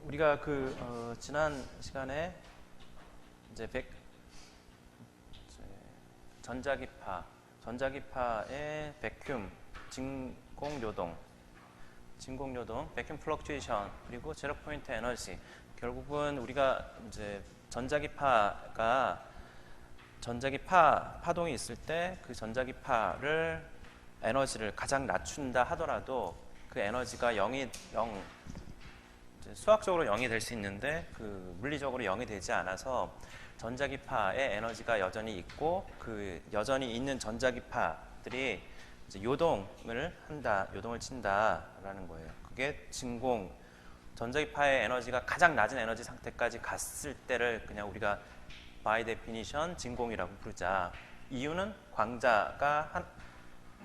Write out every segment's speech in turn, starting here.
우리가 지난 시간에 이제 전자기파의 백큐մ, 진공요동, 백큐մ 플럭추에이션, 그리고 제로 포인트 에너지. 결국은 우리가 이제 전자기파 파동이 있을 때 그 전자기파를 에너지를 가장 낮춘다 하더라도 그 에너지가 0, 수학적으로 0이 될 수 있는데 그 물리적으로 0이 되지 않아서 전자기파의 에너지가 여전히 있고 그 여전히 있는 전자기파들이 이제 요동을 친다라는 거예요. 그게 전자기파의 에너지가 가장 낮은 에너지 상태까지 갔을 때를 그냥 우리가 by definition 진공이라고 부르자. 이유는 광자가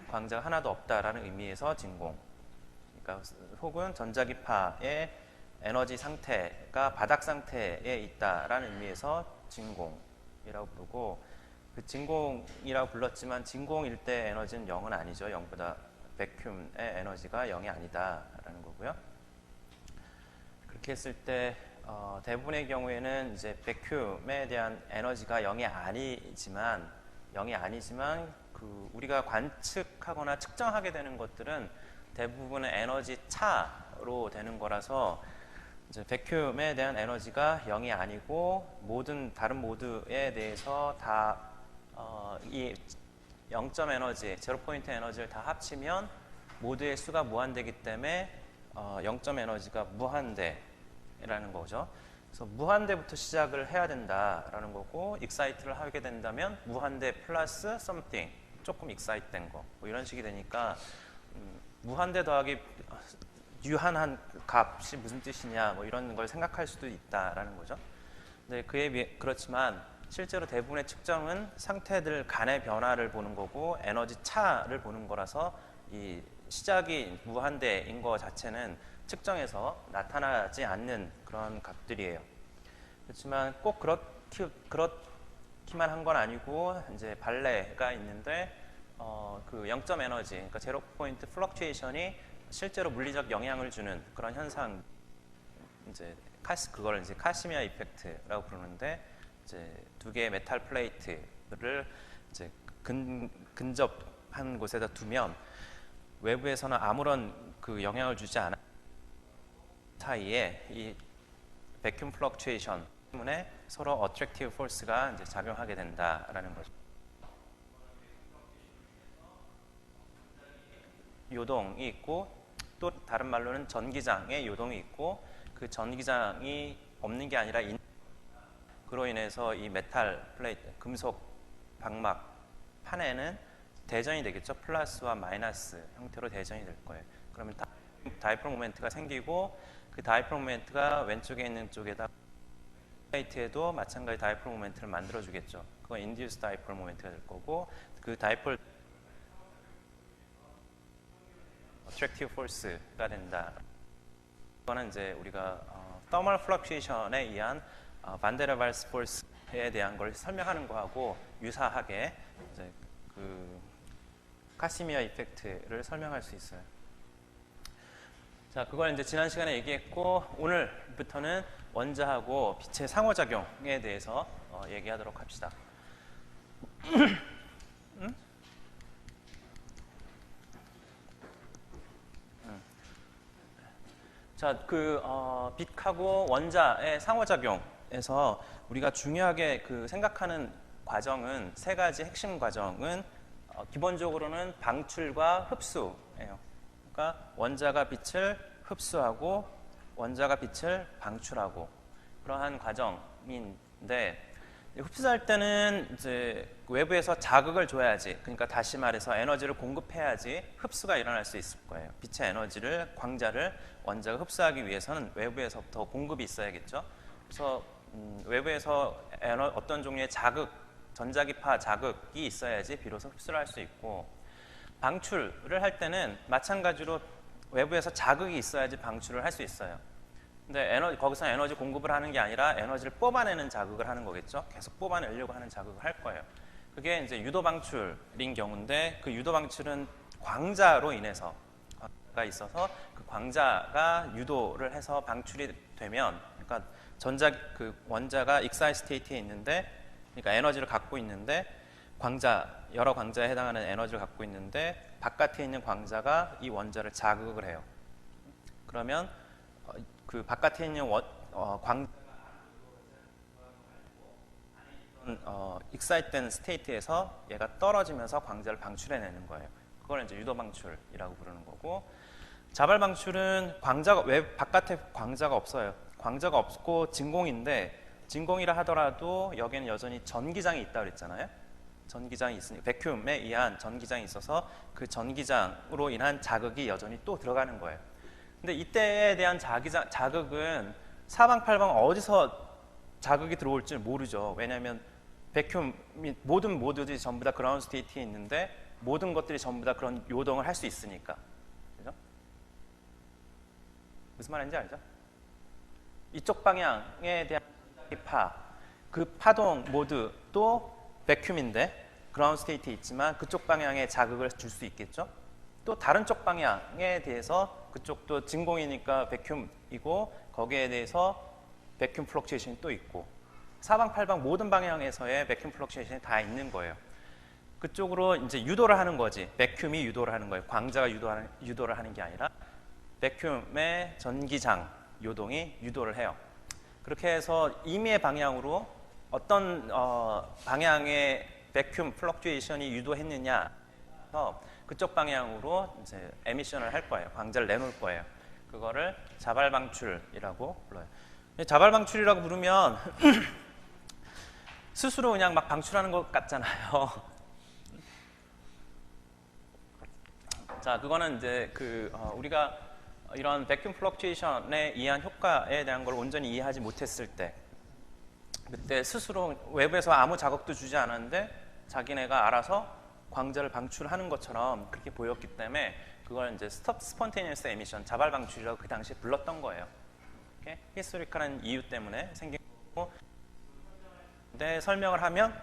하나도 없다라는 의미에서 진공. 그러니까 혹은 전자기파의 에너지 상태가 바닥 상태에 있다라는 의미에서 진공이라고 부르고, 그 진공이라고 불렀지만 진공일 때 에너지는 0은 아니죠. 0보다 백큐m의 에너지가 0이 아니다라는 거고요. 그렇게 했을 때 대부분의 경우에는 이제 백큐m에 대한 에너지가 0이 아니지만 우리가 관측하거나 측정하게 되는 것들은 대부분의 에너지 차로 되는 거라서 이제 백큐m에 대한 에너지가 0이 아니고 다른 모드에 대해서 다 이 0점 에너지, 제로 포인트 에너지를 다 합치면 모드의 수가 무한대이기 때문에 0점 에너지가 무한대라는 거죠. 그래서 무한대부터 시작을 해야 된다라는 거고, 익사이트를 하게 된다면 무한대 플러스 something, 조금 익사이트된 거, 뭐 이런 식이 되니까 무한대 더하기 유한한 값이 무슨 뜻이냐, 뭐 이런 걸 생각할 수도 있다라는 거죠. 근데 그렇지만 실제로 대부분의 측정은 상태들 간의 변화를 보는 거고 에너지 차를 보는 거라서 이 시작이 무한대인 거 자체는 측정에서 나타나지 않는 그런 값들이에요. 그렇지만 꼭 그렇기만 한 건 아니고 이제 발레가 있는데 그 0점 에너지, 그러니까 제로 포인트 플럭추에이션이 실제로 물리적 영향을 주는 그런 현상, 그걸 이제 카시미아 이펙트라고 부르는데, 이제 두 개의 메탈 플레이트를 이제 근접한 곳에다 두면 외부에서는 아무런 그 영향을 주지 않은 사이에 이 백큐m 플럭추에이션 때문에 서로 어트랙티브 포스가 이제 작용하게 된다라는 거죠. 요동이 있고, 또 다른 말로는 전기장의 요동이 있고, 그 전기장이 없는 게 아니라 그로 인해서 이 메탈 플레이트, 금속 방막 판에는 대전이 되겠죠. 플러스와 마이너스 형태로 대전이 될 거예요. 그러면 다이폴 모멘트가 생기고, 그 다이폴 모멘트가 왼쪽에 있는 쪽에다 플레이트에도 마찬가지 다이폴 모멘트를 만들어 주겠죠. 그건 인듀스 다이폴 모멘트가 될 거고, 그 다이폴 어트랙티브 포스가 된다. 이거는 이제 우리가 더멀 플럭추에이션에 의한 반데르발스 포스에 대한 걸 설명하는 거하고 유사하게 이제 그 카시미아 이펙트를 설명할 수 있어요. 자, 그걸 이제 지난 시간에 얘기했고, 오늘부터는 원자하고 빛의 상호작용에 대해서 얘기하도록 합시다. 자, 빛하고 원자의 상호작용에서 우리가 중요하게 생각하는 과정은 세 가지 핵심 과정은 기본적으로는 방출과 흡수예요. 그러니까 원자가 빛을 흡수하고 원자가 빛을 방출하고 그러한 과정인데, 흡수할 때는 이제 외부에서 자극을 줘야지, 그러니까 다시 말해서 에너지를 공급해야지 흡수가 일어날 수 있을 거예요. 빛의 에너지를, 광자를 원자가 흡수하기 위해서는 외부에서부터 공급이 있어야겠죠. 그래서 외부에서 어떤 종류의 전자기파 자극이 있어야지 비로소 흡수를 할 수 있고, 방출을 할 때는 마찬가지로 외부에서 자극이 있어야지 방출을 할 수 있어요. 근데 거기서 에너지 공급을 하는 게 아니라 에너지를 뽑아내는 자극을 하는 거겠죠. 계속 뽑아내려고 하는 자극을 할 거예요. 그게 이제 유도 방출인 경우인데, 그 유도 방출은 광자로 인해서 가 있어서 그 광자가 유도를 해서 방출이 되면, 그러니까 그 원자가 익사이트 스테이트에 있는데, 그러니까 에너지를 갖고 있는데, 여러 광자에 해당하는 에너지를 갖고 있는데 바깥에 있는 광자가 이 원자를 자극을 해요. 그러면 그 바깥에 있는 익사이트된 스테이트에서 얘가 떨어지면서 광자를 방출해내는 거예요. 그걸 이제 유도 방출이라고 부르는 거고, 자발 방출은 왜 바깥에 광자가 없어요. 광자가 없고 진공인데, 진공이라 하더라도 여기에는 여전히 전기장이 있다 그랬잖아요. 전기장이 있으니 백큐음에 의한 전기장이 있어서 그 전기장으로 인한 자극이 여전히 또 들어가는 거예요. 근데 이때에 대한 자극은 사방팔방 어디서 자극이 들어올지 모르죠. 왜냐하면 백큐음이 모든 모드들이 전부 다 그라운드 스테이트에 있는데 모든 것들이 전부 다 그런 요동을 할 수 있으니까. 그죠? 무슨 말인지 알죠? 이쪽 방향에 대한 그 파동 모드도 백큐음인데 그라운드 스테이트에 있지만 그쪽 방향에 자극을 줄 수 있겠죠? 또 다른 쪽 방향에 대해서 그쪽도 진공이니까 백큐음이고 거기에 대해서 백큐음 플럭추에이션이 또 있고 사방팔방 모든 방향에서의 백큐음 플럭추에이션이 다 있는 거예요. 그쪽으로 이제 유도를 하는 거지. 백큐음이 유도를 하는 거예요. 광자가 유도를 하는 게 아니라 백큐음의 전기장 요동이 유도를 해요. 그렇게 해서 임의의 방향으로 어떤 방향의 백큐음 플럭추에이션이 유도했느냐 해서 그쪽 방향으로 이제 에미션을 할 거예요. 광자를 내놓을 거예요. 그거를 자발 방출이라고 불러요. 자발 방출이라고 부르면 스스로 그냥 막 방출하는 것 같잖아요. 자, 그거는 이제 우리가 이런 백큐음 플럭추에이션에 의한 효과에 대한 걸 온전히 이해하지 못했을 때, 그때 스스로 외부에서 아무 자극도 주지 않았는데 자기네가 알아서 광자를 방출하는 것처럼 그렇게 보였기 때문에 그걸 이제 스폰테니어스 에미션, 자발 방출이라고 그 당시에 불렀던 거예요. 히스토리컬한 이유 때문에 생긴 거고, 근데 설명을 하면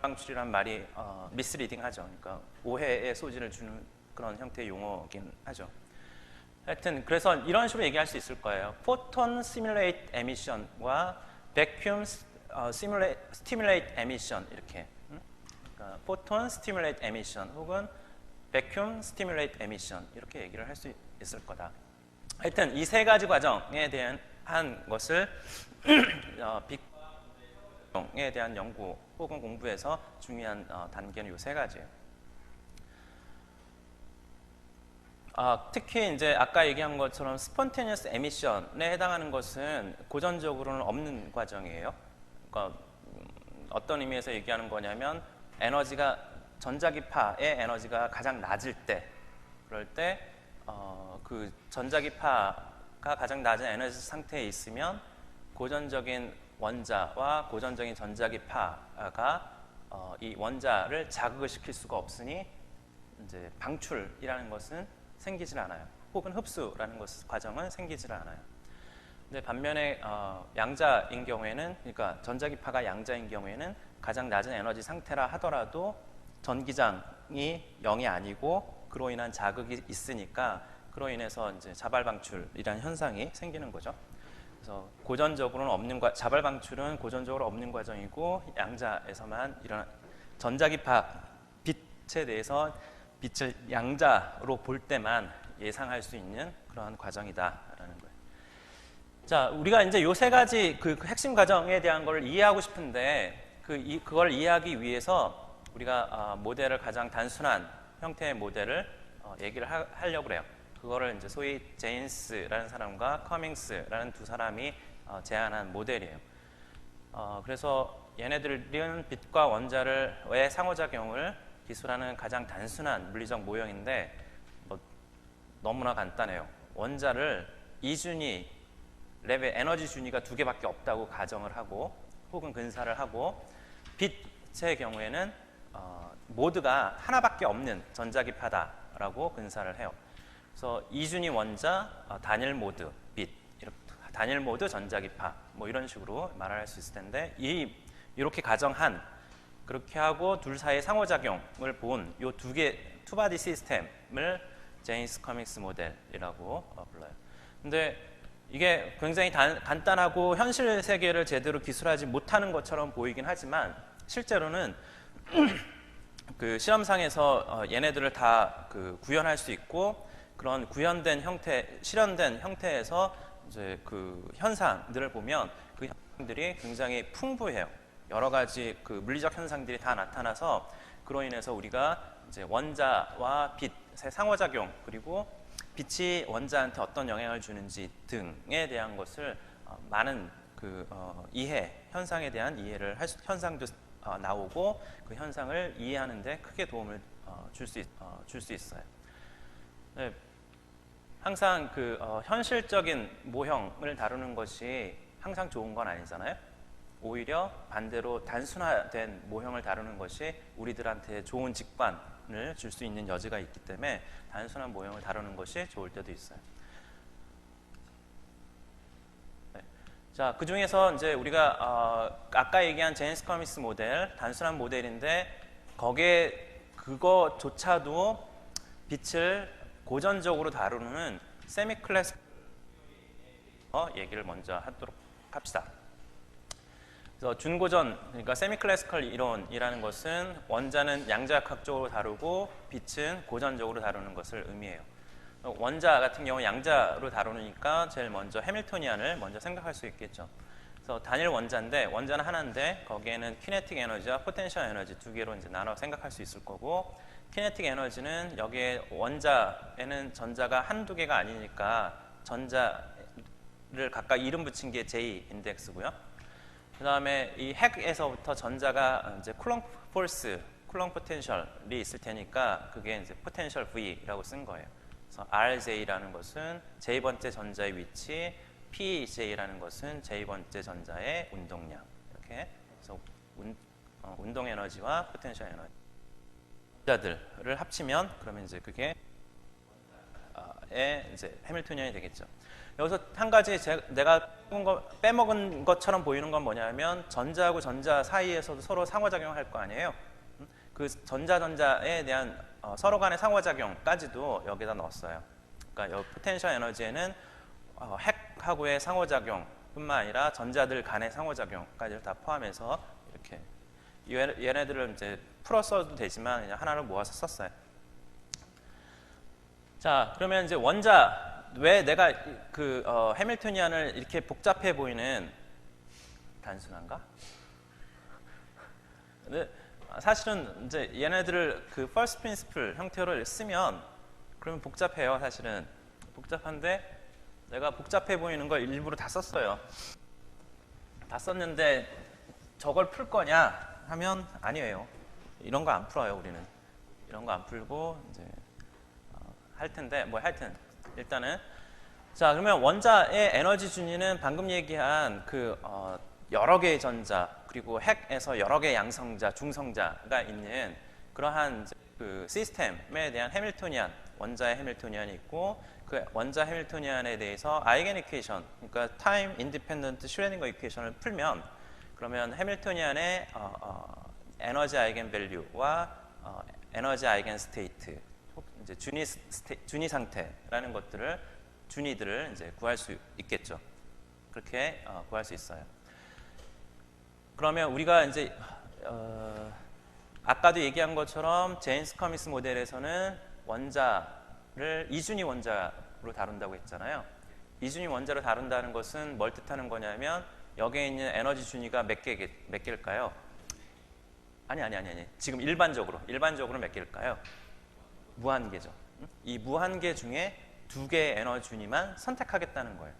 방출이란 말이 미스리딩하죠. 그러니까 오해의 소지를 주는 그런 형태의 용어긴 하죠. 하여튼 그래서 이런 식으로 얘기할 수 있을 거예요. 포톤 스티뮬레이트 에미션과 백큐음 스티뮬레이트 에미션 이렇게. 그러니까 포톤 스티뮬레이트 에미션 혹은 백큐음 스티뮬레이트 에미션 이렇게 얘기를 할 수 있을 거다. 하여튼 이 세 가지 과정에 대한 한 것을 빅에 대한 연구 혹은 공부에서 중요한 단계는 이 세 가지예요. 특히 이제 아까 얘기한 것처럼 스폰테니어스 에미션에 해당하는 것은 고전적으로는 없는 과정이에요. 그러니까 어떤 의미에서 얘기하는 거냐면 전자기파의 에너지가 가장 낮을 때, 그럴 때 그 전자기파가 가장 낮은 에너지 상태에 있으면 고전적인 원자와 고전적인 전자기파가 이 원자를 자극을 시킬 수가 없으니 이제 방출이라는 것은 생기질 않아요. 혹은 흡수라는 과정은 생기질 않아요. 근데 반면에 양자인 경우에는, 그러니까 전자기파가 양자인 경우에는 가장 낮은 에너지 상태라 하더라도 전기장이 0이 아니고 그로 인한 자극이 있으니까 그로 인해서 이제 자발 방출이라는 현상이 생기는 거죠. 그래서 자발 방출은 고전적으로 없는 과정이고 양자에서만 일어난 전자기파 빛에 대해서 빛을 양자로 볼 때만 예상할 수 있는 그러한 과정이다라는 거예요. 자, 우리가 이제 요 세 가지 그 핵심 과정에 대한 걸 이해하고 싶은데 그걸 이해하기 위해서 우리가 모델을 가장 단순한 형태의 모델을 얘기를 하려고 그래요. 그거를 이제 소위 제인스라는 사람과 커밍스라는 두 사람이 제안한 모델이에요. 그래서 얘네들은 빛과 원자의 상호작용을 기술하는 가장 단순한 물리적 모형인데 너무나 간단해요. 원자를 이준위 랩의 에너지 준위가 두 개밖에 없다고 가정을 하고 혹은 근사를 하고, 빛의 경우에는 모드가 하나밖에 없는 전자기파다라고 근사를 해요. 그래서 이준위 원자, 단일 모드 빛, 단일 모드 전자기파 뭐 이런 식으로 말할 수 있을 텐데, 이렇게 가정한, 그렇게 하고 둘 사이의 상호작용을 본 이 두 개 투바디 시스템을 제인스 커밍스 모델이라고 불러요. 근데 이게 굉장히 간단하고 현실 세계를 제대로 기술하지 못하는 것처럼 보이긴 하지만 실제로는 그 실험상에서 얘네들을 다 그 구현할 수 있고 그런 구현된 형태, 실현된 형태에서 이제 그 현상들을 보면 그 현상들이 굉장히 풍부해요. 여러 가지 그 물리적 현상들이 다 나타나서 그로 인해서 우리가 이제 원자와 빛의 상호작용 그리고 빛이 원자한테 어떤 영향을 주는지 등에 대한 것을 많은 그 이해, 현상에 대한 이해를 현상도 나오고 그 현상을 이해하는 데 크게 도움을 줄 수 있어요. 네, 항상 그 현실적인 모형을 다루는 것이 항상 좋은 건 아니잖아요. 오히려 반대로 단순화된 모형을 다루는 것이 우리들한테 좋은 직관을 줄 수 있는 여지가 있기 때문에 단순한 모형을 다루는 것이 좋을 때도 있어요. 네. 자, 그 중에서 이제 우리가 아까 얘기한 제임스 커미스 모델, 단순한 모델인데 거기에 그거조차도 빛을 고전적으로 다루는 세미 클래스 얘기를 먼저 하도록 합시다. 그래서 준고전, 그러니까 세미 클래시컬 이론이라는 것은 원자는 양자역학적으로 다루고 빛은 고전적으로 다루는 것을 의미해요. 원자 같은 경우 양자로 다루니까 제일 먼저 해밀토니안을 먼저 생각할 수 있겠죠. 그래서 단일 원자인데 원자는 하나인데 거기에는 키네틱 에너지와 포텐셜 에너지 두 개로 이제 나눠 생각할 수 있을 거고 키네틱 에너지는 여기에 원자에는 전자가 한두 개가 아니니까 전자를 각각 이름 붙인 게 J 인덱스고요. 그 다음에 이 핵에서부터 전자가 이제 쿨롱 포스, 쿨롱 포텐셜이 있을 테니까 그게 이제 포텐셜 V라고 쓴 거예요. 그래서 RJ라는 것은 J번째 전자의 위치, PJ라는 것은 J번째 전자의 운동량. 이렇게 그래서 운동 에너지와 포텐셜 에너지 자들을 합치면 그러면 이제 그게 이제 해밀토니안이 되겠죠. 여기서 한 가지 내가 빼먹은 것처럼 보이는 건 뭐냐면 전자하고 전자 사이에서도 서로 상호작용을 할 거 아니에요. 그 전자에 대한 서로 간의 상호작용까지도 여기다 넣었어요. 그러니까 여기 포텐셜 에너지에는 핵하고의 상호작용뿐만 아니라 전자들 간의 상호작용까지를 다 포함해서 이렇게 얘네들을 이제 풀어 써도 되지만 그냥 하나를 모아서 썼어요. 자, 그러면 이제 원자 왜 내가 그 해밀토니안을 이렇게 복잡해 보이는 단순한가? 근데 사실은 이제 얘네들을 그 first principle 형태로 쓰면 그러면 복잡해요. 사실은 복잡한데 내가 복잡해 보이는 걸 일부러 다 썼어요. 다 썼는데 저걸 풀 거냐 하면 아니에요. 이런 거 안 풀어요. 우리는 이런 거 안 풀고 이제 할 텐데 뭐 하여튼 일단은 자 그러면 원자의 에너지 준위는 방금 얘기한 그 여러 개의 전자 그리고 핵에서 여러 개의 양성자, 중성자가 있는 그러한 그 시스템에 대한 해밀토니안 원자의 해밀토니안이 있고 그 원자 해밀토니안에 대해서 아이겐 이퀘이션 그러니까 타임 인디펜던트 슈레딩거 이퀘이션을 풀면 그러면 해밀토니안의 에너지 아이겐 밸류와 에너지 아이겐 스테이트 이제 준위 상태라는 것들을 준위들을 이제 구할 수 있겠죠. 그렇게 구할 수 있어요. 그러면 우리가 이제 아까도 얘기한 것처럼 제임스 커미스 모델에서는 원자를 이준위 원자로 다룬다고 했잖아요. 이준위 원자로 다룬다는 것은 뭘 뜻하는 거냐면 여기에 있는 에너지 준위가 몇 개일까요? 아니. 지금 일반적으로 몇 개일까요? 무한계죠. 이 무한계 중에 두 개의 에너지 준위만 선택하겠다는 거예요.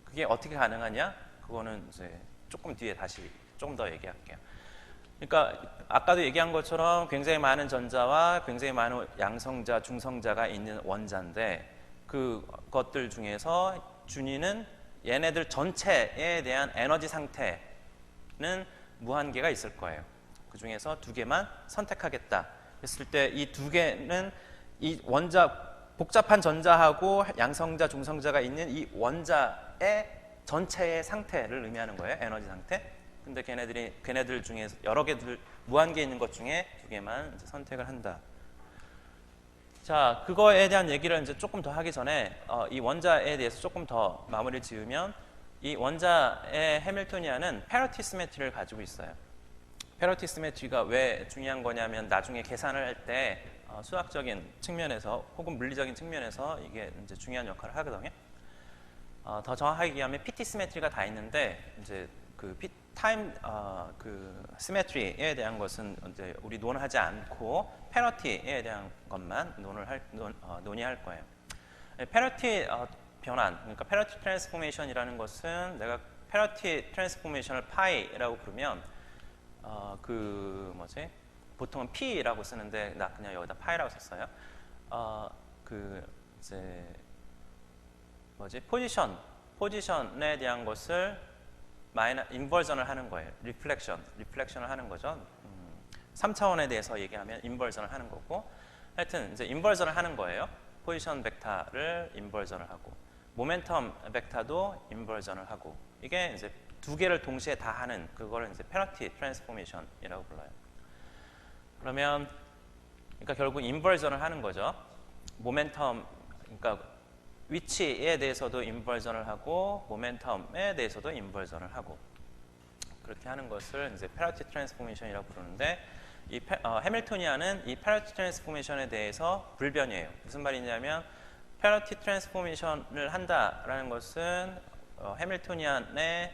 그게 어떻게 가능하냐? 그거는 이제 조금 뒤에 다시 조금 더 얘기할게요. 그러니까 아까도 얘기한 것처럼 굉장히 많은 전자와 굉장히 많은 양성자, 중성자가 있는 원자인데 그것들 중에서 준위는 얘네들 전체에 대한 에너지 상태는 무한계가 있을 거예요. 그 중에서 두 개만 선택하겠다 했을 때 이 두 개는 이 복잡한 전자하고 양성자, 중성자가 있는 이 원자의 전체의 상태를 의미하는 거예요. 에너지 상태. 근데 걔네들 중에서 여러 개들 무한계 있는 것 중에 두 개만 이제 선택을 한다. 자, 그거에 대한 얘기를 이제 조금 더 하기 전에 이 원자에 대해서 조금 더 마무리를 지으면 이 원자의 해밀토니안은 패러티 시메트리를 가지고 있어요. 패러티 시메트리가 왜 중요한 거냐면 나중에 계산을 할 때 수학적인 측면에서 혹은 물리적인 측면에서 이게 이제 중요한 역할을 하거든요. 더 정확하게 얘기하면 PT 시메트리가 다 있는데 이제 그 타임 그 시메트리에 대한 것은 이제 우리 논하지 않고 패러티에 대한 것만 논의할 거예요. 패러티 변환, 그러니까 패러티 트랜스포메이션이라는 것은 내가 패러티 트랜스포메이션을 파이라고 부르면 그 뭐지? 보통은 P라고 쓰는데 나 그냥 여기다 파이라고 썼어요. 그 이제 뭐지? 포지션에 대한 것을 인버전을 하는 거예요. 리플렉션을 하는 거죠. 3차원에 대해서 얘기하면 인버전을 하는 거고, 하여튼 이제 인버전을 하는 거예요. 포지션 벡터를 인버전을 하고, 모멘텀 벡터도 인버전을 하고, 이게 이제 두 개를 동시에 다 하는 그거를 이제 패러티 트랜스포메이션이라고 불러요. 그러면 그러니까 결국 인버전을 하는 거죠. 모멘텀, 그러니까 위치에 대해서도 인버전을 하고 모멘텀에 대해서도 인버전을 하고 그렇게 하는 것을 이제 패러티 트랜스포메이션이라고 부르는데 이 해밀토니안은 이 패러티 트랜스포메이션에 대해서 불변이에요. 무슨 말이냐면 패러티 트랜스포메이션을 한다라는 것은 해밀토니안의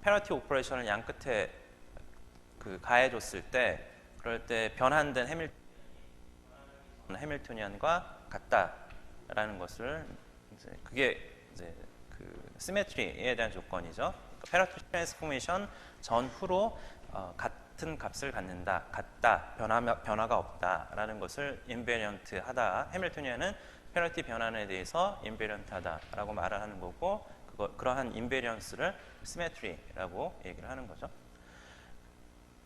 패러티 오퍼레이션을 양 끝에 그 가해줬을 때 그럴 때 변환된 해밀토니안과 같다라는 것을 이제 그게 이제 그 시메트리에 대한 조건이죠. 패러티 트랜스포메이션 전후로 같은 값을 갖는다, 같다, 변화가 없다라는 것을 인베리언트하다. 해밀토니안은 패러티 변환에 대해서 인베리언트하다라고 말을 하는 거고, 그러한 인베리언스를 시메트리라고 얘기를 하는 거죠.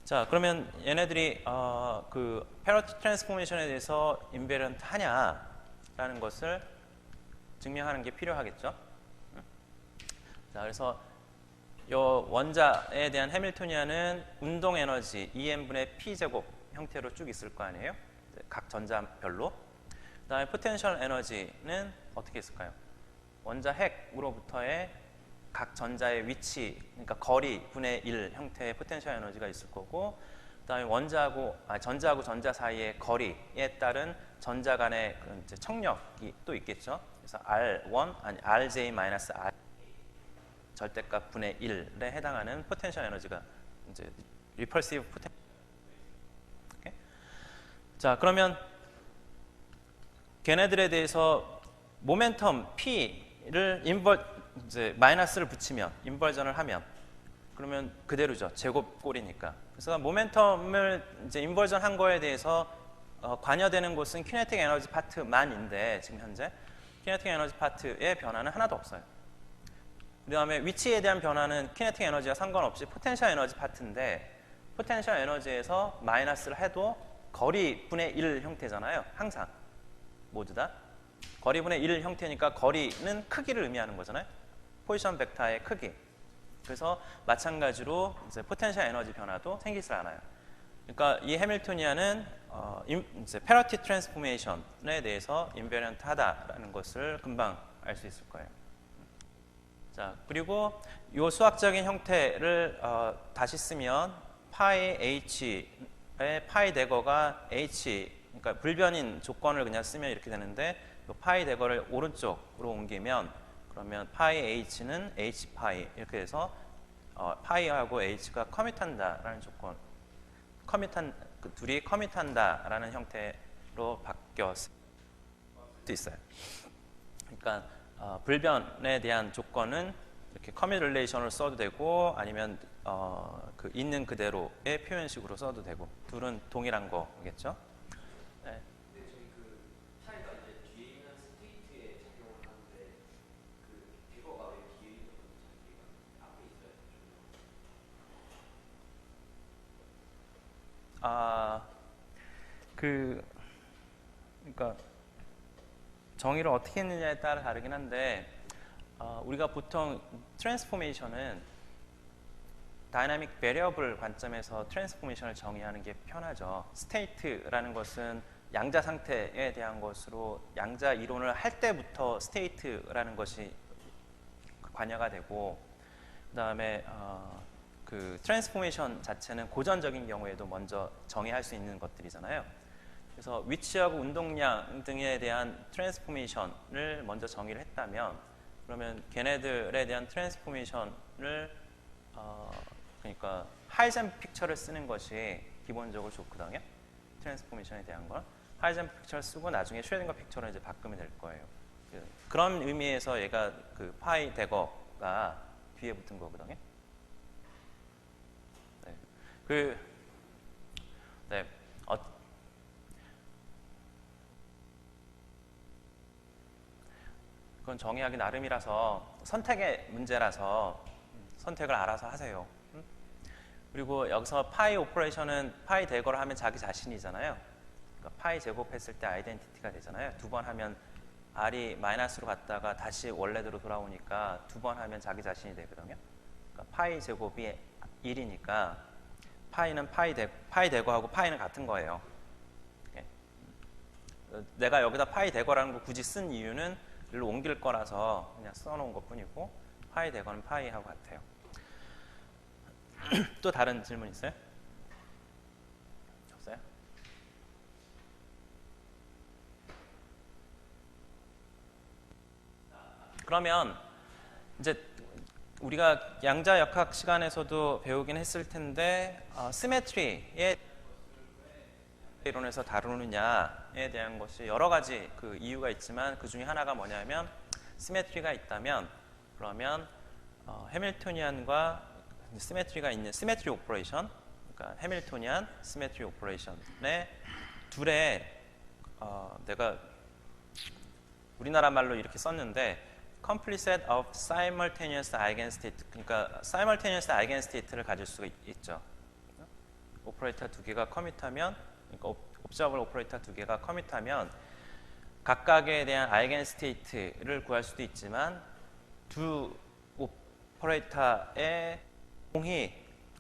자, 그러면 얘네들이 그 패러티 트랜스포메이션에 대해서 인베리언트 하냐라는 것을 증명하는 게 필요하겠죠. 자, 그래서 이 원자에 대한 해밀토니안은 운동 에너지 EM분의 P제곱 형태로 쭉 있을 거 아니에요? 각 전자별로. 그 다음에 포텐셜 에너지는 어떻게 있을까요? 원자 핵으로부터의 각 전자의 위치, 그러니까 거리 분의 1 형태의 포텐셜 에너지가 있을 거고, 그 다음에 전자하고 전자 사이의 거리에 따른 전자 간의 이제 청력이 또 있겠죠. 그래서 R1, 아니 RJ-R 절대값 분의 1에 해당하는 포텐셜 에너지가 이제 리펄시브 포텐셜. 자, 그러면 걔네들에 대해서 모멘텀 P를 이제 마이너스를 붙이면 인버전을 하면 그러면 그대로죠. 제곱꼴이니까. 그래서 모멘텀을 이제 인버전 한 거에 대해서 관여되는 곳은 키네틱 에너지 파트만인데 지금 현재 키네틱 에너지 파트의 변화는 하나도 없어요. 그 다음에 위치에 대한 변화는 키네틱 에너지와 상관없이 포텐셜 에너지 파트인데 포텐셜 에너지에서 마이너스를 해도 거리 분의 1 형태잖아요. 항상 모두 다 거리 분의 1 형태니까 거리는 크기를 의미하는 거잖아요. 포지션 벡터의 크기. 그래서 마찬가지로 이제 포텐셜 에너지 변화도 생기지 않아요. 그러니까 이 해밀토니안은 이제 패러티 트랜스포메이션에 대해서 인베리언트하다라는 것을 금방 알 수 있을 거예요. 자, 그리고 이 수학적인 형태를 다시 쓰면 파이 h의 파이 대거가 h, 그러니까 불변인 조건을 그냥 쓰면 이렇게 되는데 이 파이 대거를 오른쪽으로 옮기면 그러면 파이 h는 h 파이 이렇게 해서 파이하고 h가 커밋한다라는 조건, 둘이 커밋한다라는 형태로 바뀌었을 수 있어요. 그러니까 불변에 대한 조건은 이렇게 커밋 릴레이션을 써도 되고 아니면 그 있는 그대로의 표현식으로 써도 되고 둘은 동일한 거겠죠. 네. 근데 저희 그 차이가 이제 뒤에 있는 스테이트에 작용을 하는데 그 대거가 왜 뒤에 있는 건지 자기가 앞에 있어요. 그러니까 정의를 어떻게 했느냐에 따라 다르긴 한데 우리가 보통 트랜스포메이션은 다이나믹 베리어블 관점에서 트랜스포메이션을 정의하는 게 편하죠. 스테이트라는 것은 양자 상태에 대한 것으로 양자 이론을 할 때부터 스테이트라는 것이 관여가 되고, 그다음에 그 트랜스포메이션 자체는 고전적인 경우에도 먼저 정의할 수 있는 것들이잖아요. 그래서 위치하고 운동량 등에 대한 트랜스포메이션을 먼저 정의를 했다면, 그러면 걔네들에 대한 트랜스포메이션을 그러니까 하이젠 픽처를 쓰는 것이 기본적으로 좋거든요. 트랜스포메이션에 대한 건 하이젠 픽처를 쓰고 나중에 슈레딩거 픽처로 이제 바꾸면 될 거예요. 그런 의미에서 얘가 그 파이 대거가 뒤에 붙은 거거든요. 네. 네. 그건 정의하기 나름이라서 선택의 문제라서 선택을 알아서 하세요. 그리고 여기서 파이 오퍼레이션은 파이 대거를 하면 자기 자신이잖아요. 그러니까 파이 제곱했을 때 아이덴티티가 되잖아요. 두 번 하면 r이 마이너스로 갔다가 다시 원래대로 돌아오니까 두 번 하면 자기 자신이 되거든요. 그러니까 파이 제곱이 1이니까 파이는 파이 대거하고 파이는 같은 거예요. 내가 여기다 파이 대거라는 거 굳이 쓴 이유는 일로 옮길 거라서 그냥 써놓은 것 뿐이고, 파이 대거는 파이하고 같아요. 또 다른 질문 있어요? 없어요? 그러면 이제 우리가 양자역학 시간에서도 배우긴 했을 텐데 시메트리의 이론에서 다루느냐에 대한 것이 여러 가지 그 이유가 있지만, 그 중에 하나가 뭐냐면 시메트리가 있다면 그러면 해밀토니안과 시메트리가 있는 시메트리 오퍼레이션, 그러니까 해밀토니안 시메트리 오퍼레이션의 둘의 내가 우리나라 말로 이렇게 썼는데 complete set of simultaneous eigenstate, 그러니까 simultaneous eigenstate를 가질 수가 있죠. 오퍼레이터 두 개가 커밋하면, 그러니까 옵저버 오퍼레이터 두 개가 커밋하면 각각에 대한 아이겐스테이트를 구할 수도 있지만, 두 오퍼레이터의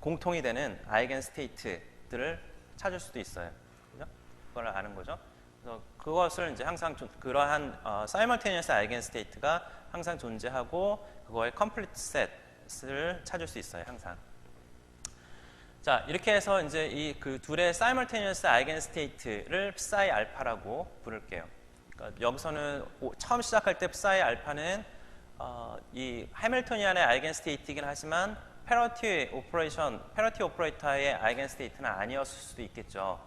공통이 되는 아이겐스테이트들을 찾을 수도 있어요. 그죠? 그걸 아는 거죠. 그래서 그것을 이제 항상 그러한 simultaneous 아이겐스테이트가 항상 존재하고 그거의 complete set을 찾을 수 있어요. 항상. 자, 이렇게 해서 이제 이 그 둘의 simultaneous eigenstate를 psi 알파라고 부를게요. 그러니까 여기서는 처음 시작할 때 psi 알파는 이 해밀토니안의 eigenstate이긴 하지만 패러티 오퍼레이터의 eigenstate는 아니었을 수도 있겠죠.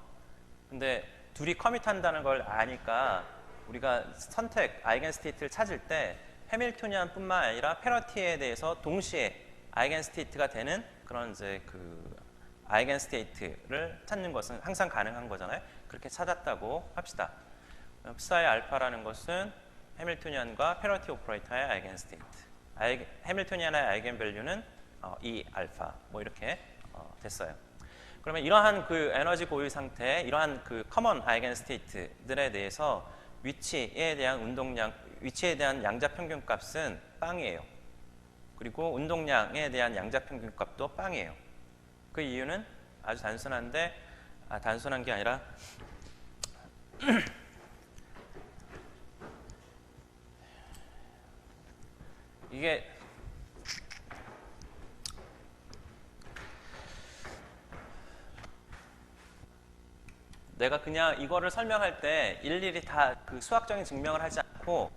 근데 둘이 커밋한다는 걸 아니까 우리가 선택 eigenstate를 찾을 때 해밀토니안뿐만 아니라 패러티에 대해서 동시에 eigenstate가 되는 그런 이제 그 아이겐스테이트를 찾는 것은 항상 가능한 거잖아요. 그렇게 찾았다고 합시다. psi 알파라는 것은 해밀토니안과 패러티 오퍼레이터의 아이겐스테이트. 해밀토니안의 아이겐밸류는 E 알파. 뭐 이렇게 됐어요. 그러면 이러한 그 에너지 고유 상태, 이러한 그 커먼 아이겐스테이트들에 대해서 위치에 대한 운동량, 위치에 대한 양자 평균값은 빵이에요. 그리고 운동량에 대한 양자 평균값도 빵이에요. 그 이유는 아주 단순한데, 단순한 게 아니라 이게 내가 그냥 이거를 설명할 때 일일이 다 그 수학적인 증명을 하지 않고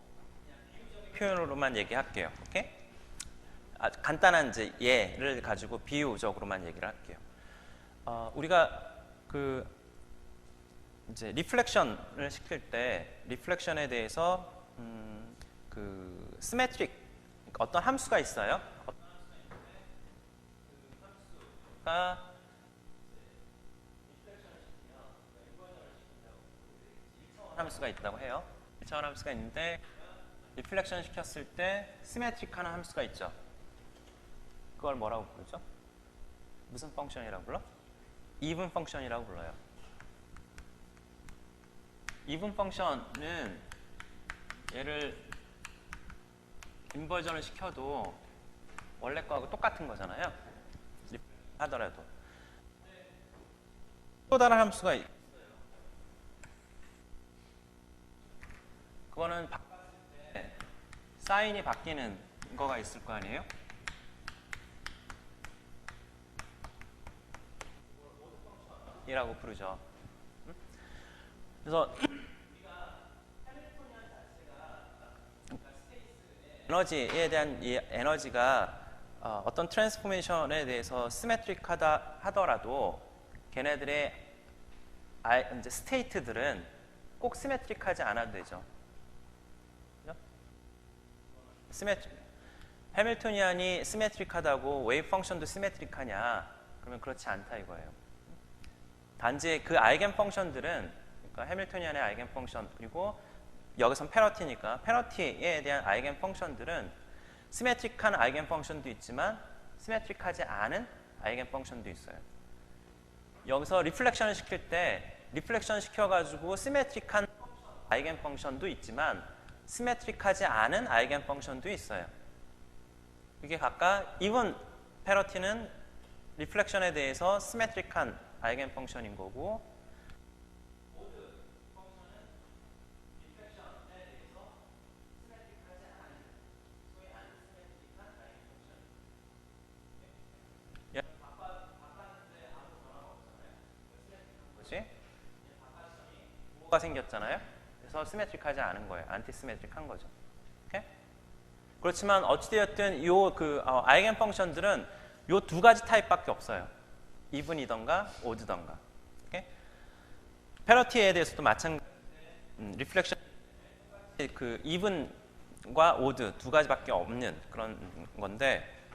표현으로만 얘기할게요. 오케이? 간단한 이제 예를 가지고 비유적으로만 얘기를 할게요. 우리가 그 이제 리플렉션을 시킬 때 리플렉션에 대해서 그 시메트릭 어떤 함수가 있어요. 어떤 함수가 있는데 그 함수가 함수가 있다고 해요. 1차원 함수가 있는데 리플렉션 시켰을 때 시메트릭하는 함수가 있죠. 그걸 뭐라고 부르죠? 무슨 펑션이라고 불러? 이분 펑션이라고 불러요. 이분 펑션은 얘를 인버전을 시켜도 원래 거하고 똑같은 거잖아요. 하더라도 또 다른 함수가 그거는 바꿨을 때 사인이 바뀌는 거가 있을 거 아니에요? 이라고 부르죠. 그래서 에너지에 대한 이 에너지가 어떤 트랜스포메이션에 대해서 시메트릭하다 하더라도 걔네들의 이제 스테이트들은 꼭 시메트릭하지 않아도 되죠. 그죠? 해밀토니안이 시메트릭하다고 웨이브 펑션도 시메트릭하냐? 그러면 그렇지 않다 이거예요. 단지 그 아이겐 펑션들은 그러니까 해밀토니안의 아이겐 펑션 그리고 여기선 페너티니까 페너티에 대한 아이겐 펑션들은 시메트릭한 아이겐 펑션도 있지만 시메트릭하지 않은 아이겐 펑션도 있어요. 여기서 리플렉션을 시킬 때 리플렉션 시켜가지고 시메트릭한 아이겐 펑션도 있지만 시메트릭하지 않은 아이겐 펑션도 있어요. 이게 각각 이븐 페너티는 리플렉션에 대해서 시메트릭한 아이겐 펑션인 거고 가 생겼잖아요. 그래서 시메트릭하지 않은 거예요. 안티시메트릭한 거죠. 오케이? 그렇지만 어찌되었든 요 아이겐 펑션들은 요 두 가지 타입밖에 없어요. 이븐이던가 오드던가. 오케이? 페너티에 대해서도 마찬가지. 리플렉션 그 이븐과 오드 두 가지밖에 없는 그런 건데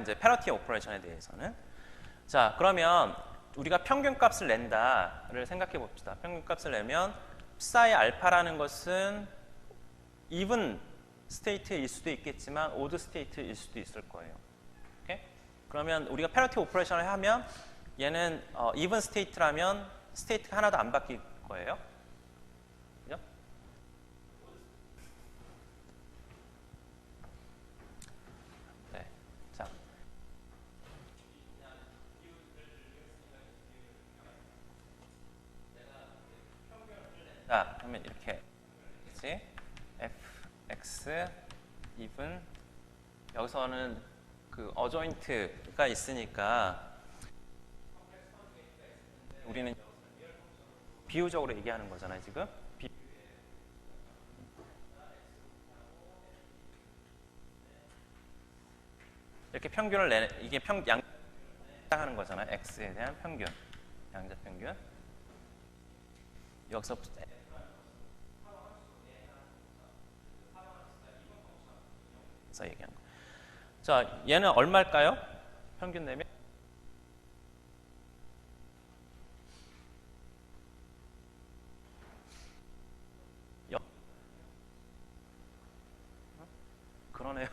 이제 페너티 오퍼레이션에 대해서는 자 그러면 우리가 평균값을 낸다를 생각해 봅시다. 평균값을 내면 psi 알파라는 것은 even 스테이트일 수도 있겠지만 odd 스테이트일 수도 있을 거예요. 오케이? 그러면 우리가 페너티 오퍼레이션을 하면 얘는 even 스테이트라면 스테이트가 하나도 안 바뀔 거예요. 그죠? 네. 자. 자, 그러면 이렇게 그치? fx even 여기서는 그 어조인트가 있으니까 우리는 비유적으로 얘기하는 거잖아요, 지금. 이렇게 평균을 이게 양자하는 거잖아요, x에 대한 평균, 양자 평균. 여기서 얘기하는 거. 자, 얘는 얼마일까요? 평균 내면 그러네요.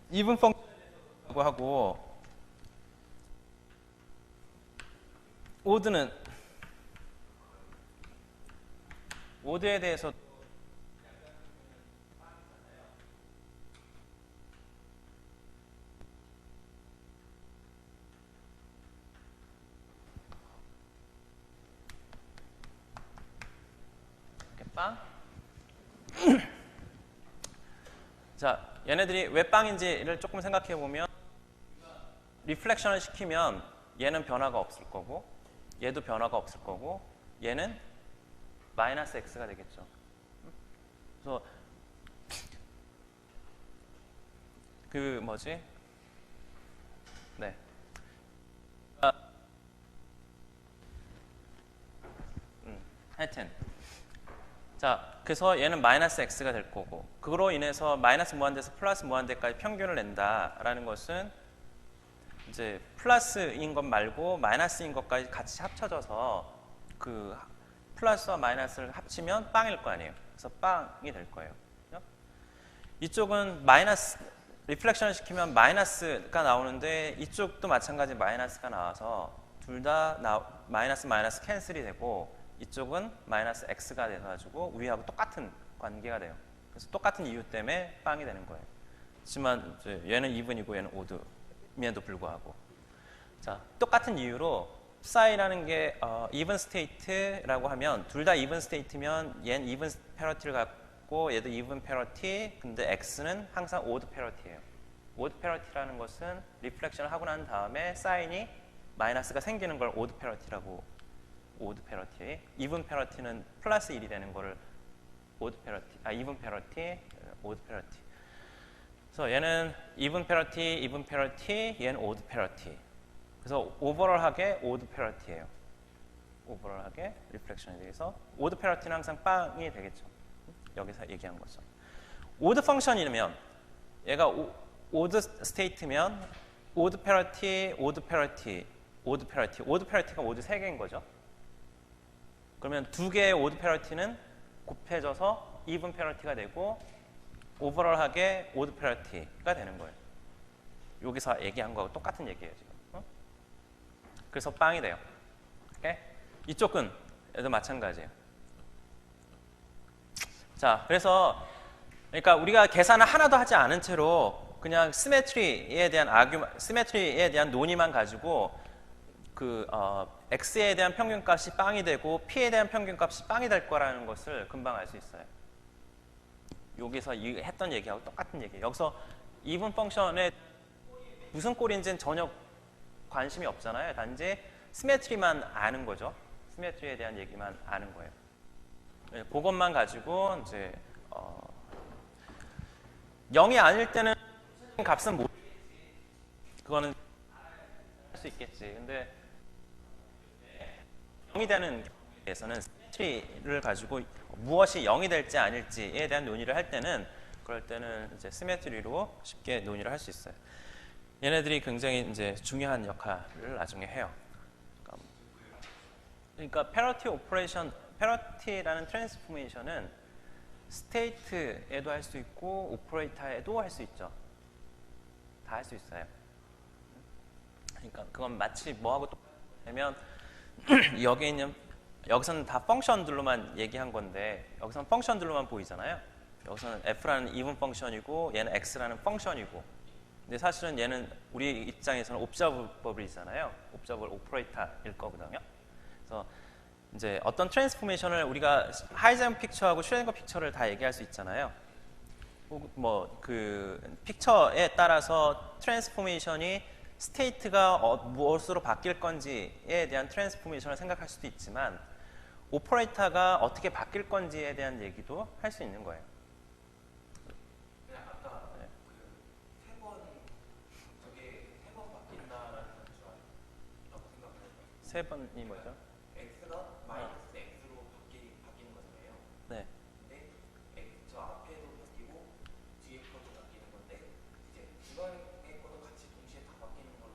이분 펑션이라고 하고 오드는 오드에 대해서 이렇게 빵. 자, 얘네들이 왜 빵인지를 조금 생각해 보면 리플렉션을 시키면 얘는 변화가 없을 거고 얘도 변화가 없을 거고 얘는 마이너스 x가 되겠죠. 그래서 그 뭐지? 네. 하여튼 자, 그래서 얘는 마이너스 x가 될 거고 그로 인해서 마이너스 무한대에서 플러스 무한대까지 평균을 낸다라는 것은 이제 플러스인 것 말고 마이너스인 것까지 같이 합쳐져서 그 플러스와 마이너스를 합치면 빵일 거 아니에요. 그래서 빵이 될 거예요. 그죠? 이쪽은 마이너스 리플렉션을 시키면 마이너스가 나오는데 이쪽도 마찬가지 마이너스가 나와서 둘 다 마이너스 마이너스 캔슬이 되고 이쪽은 마이너스 x가 돼가지고 위하고 똑같은 관계가 돼요. 그래서 똑같은 이유 때문에 빵이 되는 거예요. 하지만 이제 얘는 이븐이고 얘는 오드임에도 불구하고 자, 똑같은 이유로 psi라는 게 even state라고 하면 둘 다 even state면 얘는 even parity를 갖고 얘도 even parity. 근데 x는 항상 odd parity예요. odd parity라는 것은 리플렉션을 하고 난 다음에 사인이 마이너스가 생기는 걸 odd parity라고. odd parity. even parity는 플러스 1이 되는 거를 odd parity. even parity, odd parity. 그래서 얘는 even parity, 얘는 odd parity. 그래서 오버럴하게 오드 패러티예요. 오버럴하게 리플렉션에 대해서 오드 패러티는 항상 빵이 되겠죠. 여기서 얘기한 거죠. 오드 펑션이면 얘가 오드 스테이트면 오드 패러티, 오드 패러티, 오드 패러티. 오드 패러티가 모두 3개인 거죠. 그러면 2개의 오드 패러티는 곱해져서 이븐 패러티가 되고 오버럴하게 오드 패러티가 되는 거예요. 여기서 얘기한 거하고 똑같은 얘기예요, 지금. 그래서 빵이 돼요. 오케이? 이쪽은 얘도 마찬가지예요. 자, 그래서 그러니까 우리가 계산을 하나도 하지 않은 채로 그냥 시메트리에 대한 논의만 가지고 x에 대한 평균값이 빵이 되고 p에 대한 평균값이 빵이 될 거라는 것을 금방 알 수 있어요. 여기서 했던 얘기하고 똑같은 얘기예요. 여기서 even 펑션에 무슨 꼴인지는 전혀 관심이 없잖아요. 단지 시메트리만 아는 거죠. 시메트리에 대한 얘기만 아는 거예요. 네, 그것만 가지고 이제 0이 아닐 때는 값은 모르겠지. 그거는 할 수 있겠지. 근데 0이 되는 경우에서는 시메트리를 가지고 무엇이 0이 될지 아닐지에 대한 논의를 할 때는 그럴 때는 이제 시메트리로 쉽게 논의를 할 수 있어요. 얘네들이 굉장히 이제 중요한 역할을 나중에 해요. 그러니까 패러티 오퍼레이션, 패러티라는 트랜스포메이션은 스테이트에도 할 수 있고 오퍼레이터에도 할 수 있죠. 다 할 수 있어요. 그러니까 그건 마치 뭐하고 똑같냐면 여기 있는 여기서는 다 펑션들로만 얘기한 건데 여기서는 펑션들로만 보이잖아요. 여기서는 f라는 even 펑션이고 얘는 x라는 펑션이고. 근데 사실은 얘는 우리 입장에서는 옵저버블이잖아요. 옵저버블 오퍼레이터일 거거든요. 그래서 이제 어떤 트랜스포메이션을 우리가 하이젠 픽처하고 슈레딩거 픽처를 다 얘기할 수 있잖아요. 뭐 그 픽처에 따라서 트랜스포메이션이 스테이트가 무엇으로 바뀔 건지에 대한 트랜스포메이션을 생각할 수도 있지만 오퍼레이터가 어떻게 바뀔 건지에 대한 얘기도 할 수 있는 거예요. 세 번이 뭐죠? x가 마이너스 x로 바뀌는 거잖아요. 네. 근데 저 앞에도 바뀌고 뒤에 것도 바뀌는 건데 이제 중간에 것도 같이 동시에 다 바뀌는 걸로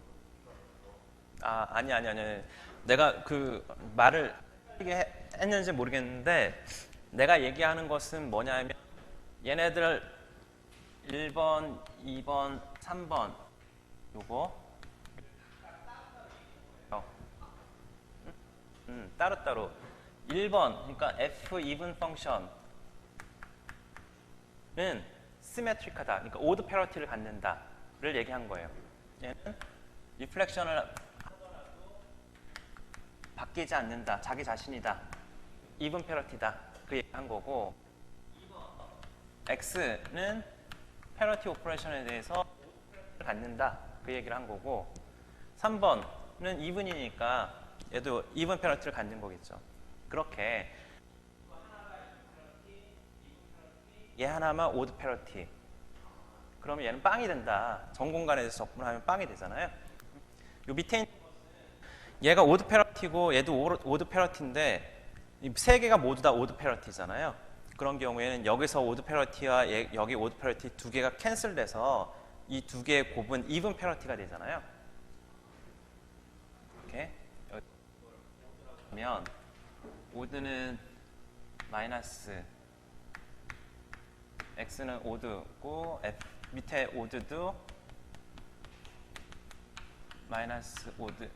이거 아니. 내가 그 말을 어떻게 했는지 모르겠는데 내가 얘기하는 것은 뭐냐면 얘네들 1번, 2번, 3번 요거 따로따로 1번 그러니까 f even 펑션은 시메트릭하다. 그러니까 오드 패러티를 갖는다를 얘기한 거예요. 얘는 리플렉션을 하더라도 바뀌지 않는다. 자기 자신이다. even 패러티다. 그 얘기한 거고 2번 x는 패러티 오퍼레이션에 대해서 오드 패러티를 갖는다. 그 얘기를 한 거고 3번은 even이니까 얘도 even 패러티를 갖는 거겠죠. 그렇게 얘 하나만 오드 패러티. 그러면 얘는 빵이 된다. 전 공간에서 접근하면 빵이 되잖아요. 요 밑에 있는 얘가 오드 패러티고 얘도 오드 패러티인데 이 세 개가 모두 다 오드 패러티잖아요. 그런 경우에는 여기서 오드 패러티와 여기 오드 패러티 두 개가 캔슬돼서 이 두 개의 곱은 even 패러티가 되잖아요. 이렇게 그러면 오드는 마이너스 x는 오드고 밑에 오드도 마이너스 오드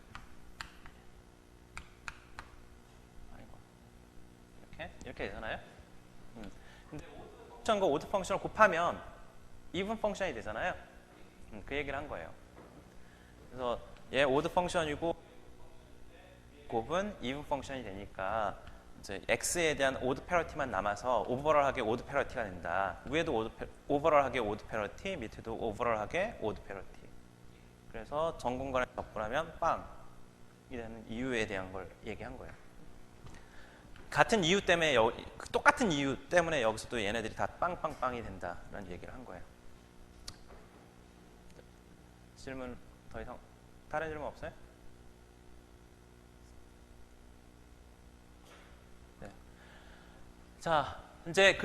이렇게 되잖아요. 근데 오드 펑션과 오드 펑션을 곱하면 even 펑션이 되잖아요. 그 얘기를 한 거예요. 그래서 얘 오드 펑션이고 곱은 이븐 펑션이 되니까 이제 x에 대한 오드 패러티만 남아서 오버럴하게 오드 패러티가 된다. 위에도 오버럴하게 오드 패러티, 밑에도 오버럴하게 오드 패러티. 그래서 전 공간에 접근하면 빵이 되는 이유에 대한 걸 얘기한 거예요. 같은 이유 때문에 똑같은 이유 때문에 여기서도 얘네들이 다 빵빵빵이 된다라는 얘기를 한 거예요. 질문 더 이상 다른 질문 없어요? 네. 자, 이제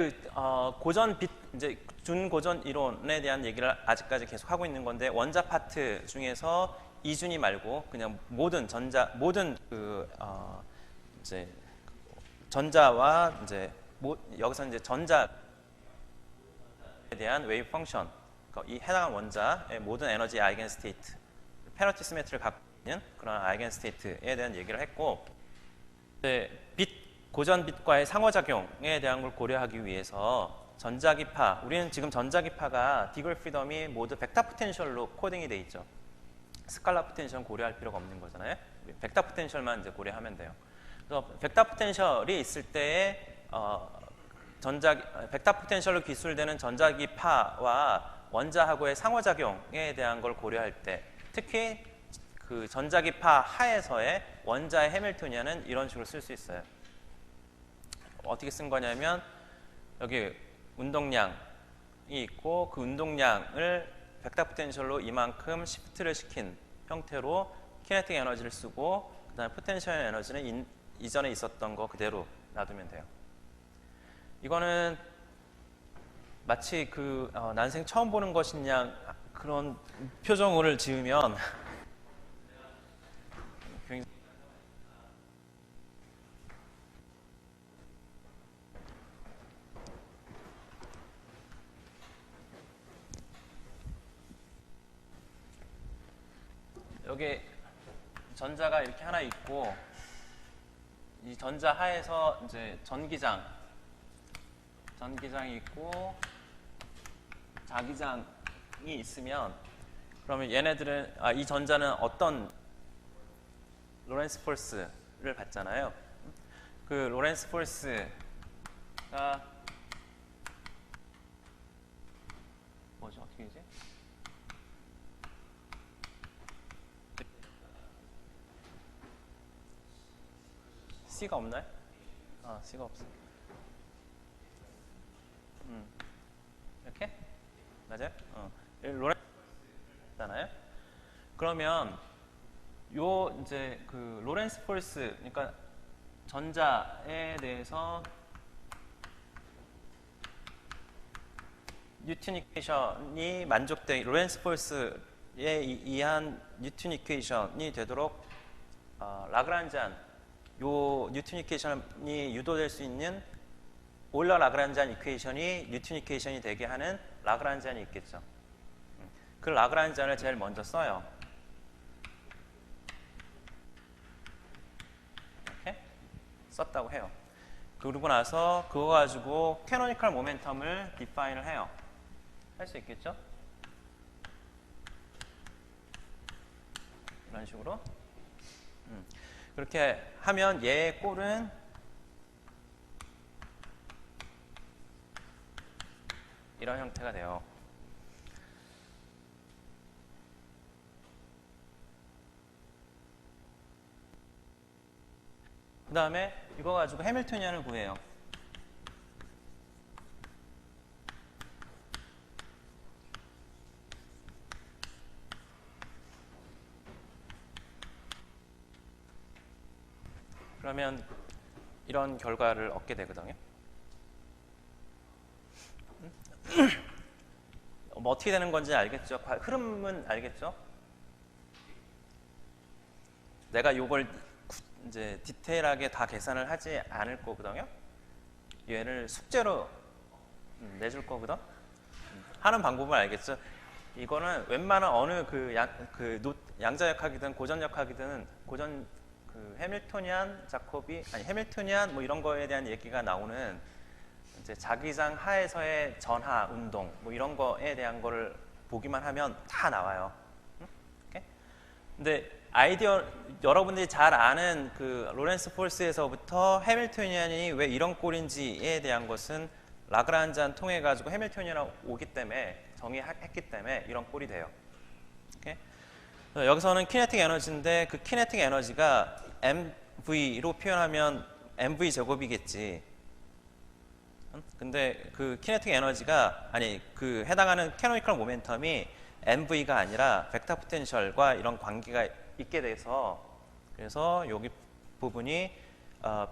고전 빛 이제 준고전 이론에 대한 얘기를 아직까지 계속 하고 있는 건데 원자 파트 중에서 이준위 말고 그냥 모든 이제 전자와 이제 여기서 이제 전자에 대한 웨이브 펑션, 이 해당 원자의 모든 에너지 아이겐 스테이트, 페널티 시메트리를 갖고 있는 그런 아이겐 스테이트에 대한 얘기를 했고, 고전 빛과의 상호작용에 대한 걸 고려하기 위해서 전자기파, 우리는 지금 전자기파가 디글 프리덤이 모두 벡터 포텐셜로 코딩이 돼 있죠. 스칼라 포텐셜은 고려할 필요가 없는 거잖아요. 벡터 포텐셜만 이제 고려하면 돼요. 그래서 벡터 포텐셜이 있을 때에 벡터 포텐셜로 기술되는 전자기파와 원자하고의 상호작용에 대한 걸 고려할 때, 특히 그 전자기파 하에서의 원자의 해밀토니안은 이런 식으로 쓸 수 있어요. 어떻게 쓴 거냐면 여기 운동량이 있고 그 운동량을 벡터 포텐셜로 이만큼 시프트를 시킨 형태로 키네틱 에너지를 쓰고, 그 다음에 포텐셜 에너지는 이전에 있었던 거 그대로 놔두면 돼요. 이거는 마치 난생 처음 보는 것인 양 그런 표정을 지으면 여기 전자가 이렇게 하나 있고, 이 전자 하에서 이제 전기장이 있고 자기장이 있으면, 그러면 얘네들은 이 전자는 어떤 로렌스 폴스를 받잖아요. 그 로렌스 폴스가 뭐죠? 어떻게 되지? C가 없나요? C가 없어. 이렇게? 맞아요? 로렌스잖아요. 그러면 이제 그 로렌스 폴스, 그러니까 전자에 대해서 뉴튼 이퀘이션이 로렌스 폴스에 의한 뉴튼 이퀘이션이 되도록 라그란지안, 요 뉴튼 이퀘이션이 유도될 수 있는 오일러 라그란지안 이퀘이션이 뉴튼 이퀘이션이 되게 하는 라그란지안이 있겠죠. 그 라그란지안을 제일 먼저 써요. 이렇게 썼다고 해요. 그러고 나서 그거 가지고 캐노니컬 모멘텀을 디파인을 해요. 할 수 있겠죠? 이런 식으로. 그렇게 하면 얘의 꼴은 이런 형태가 돼요. 그 다음에 이거 가지고 해밀토니안을 구해요. 그러면 이런 결과를 얻게 되거든요. 뭐 어떻게 되는 건지 알겠죠? 흐름은 알겠죠? 내가 이걸 이제 디테일하게 다 계산을 하지 않을 거거든요. 얘를 숙제로 내줄 거거든. 하는 방법을 알겠죠? 이거는 웬만한 어느 양자역학이든 고전역학이든 해밀토니안 자코비 해밀토니안 뭐 이런 거에 대한 얘기가 나오는 이제 자기장 하에서의 전하 운동 뭐 이런 거에 대한 거를 보기만 하면 다 나와요. 근데 여러분들이 잘 아는 그 로렌스 폴스에서부터 해밀토니안이 왜 이런 꼴인지에 대한 것은 라그란지안 통해 가지고 해밀토니안이 오기 때문에 정의했기 때문에 이런 꼴이 돼요. 오케이? 여기서는 키네틱 에너지인데 그 키네틱 에너지가 mv로 표현하면 mv 제곱이겠지. 근데 그 키네틱 에너지가 그 해당하는 캐노니컬 모멘텀이 mv가 아니라 벡터 포텐셜과 이런 관계가 있게 돼서 그래서 여기 부분이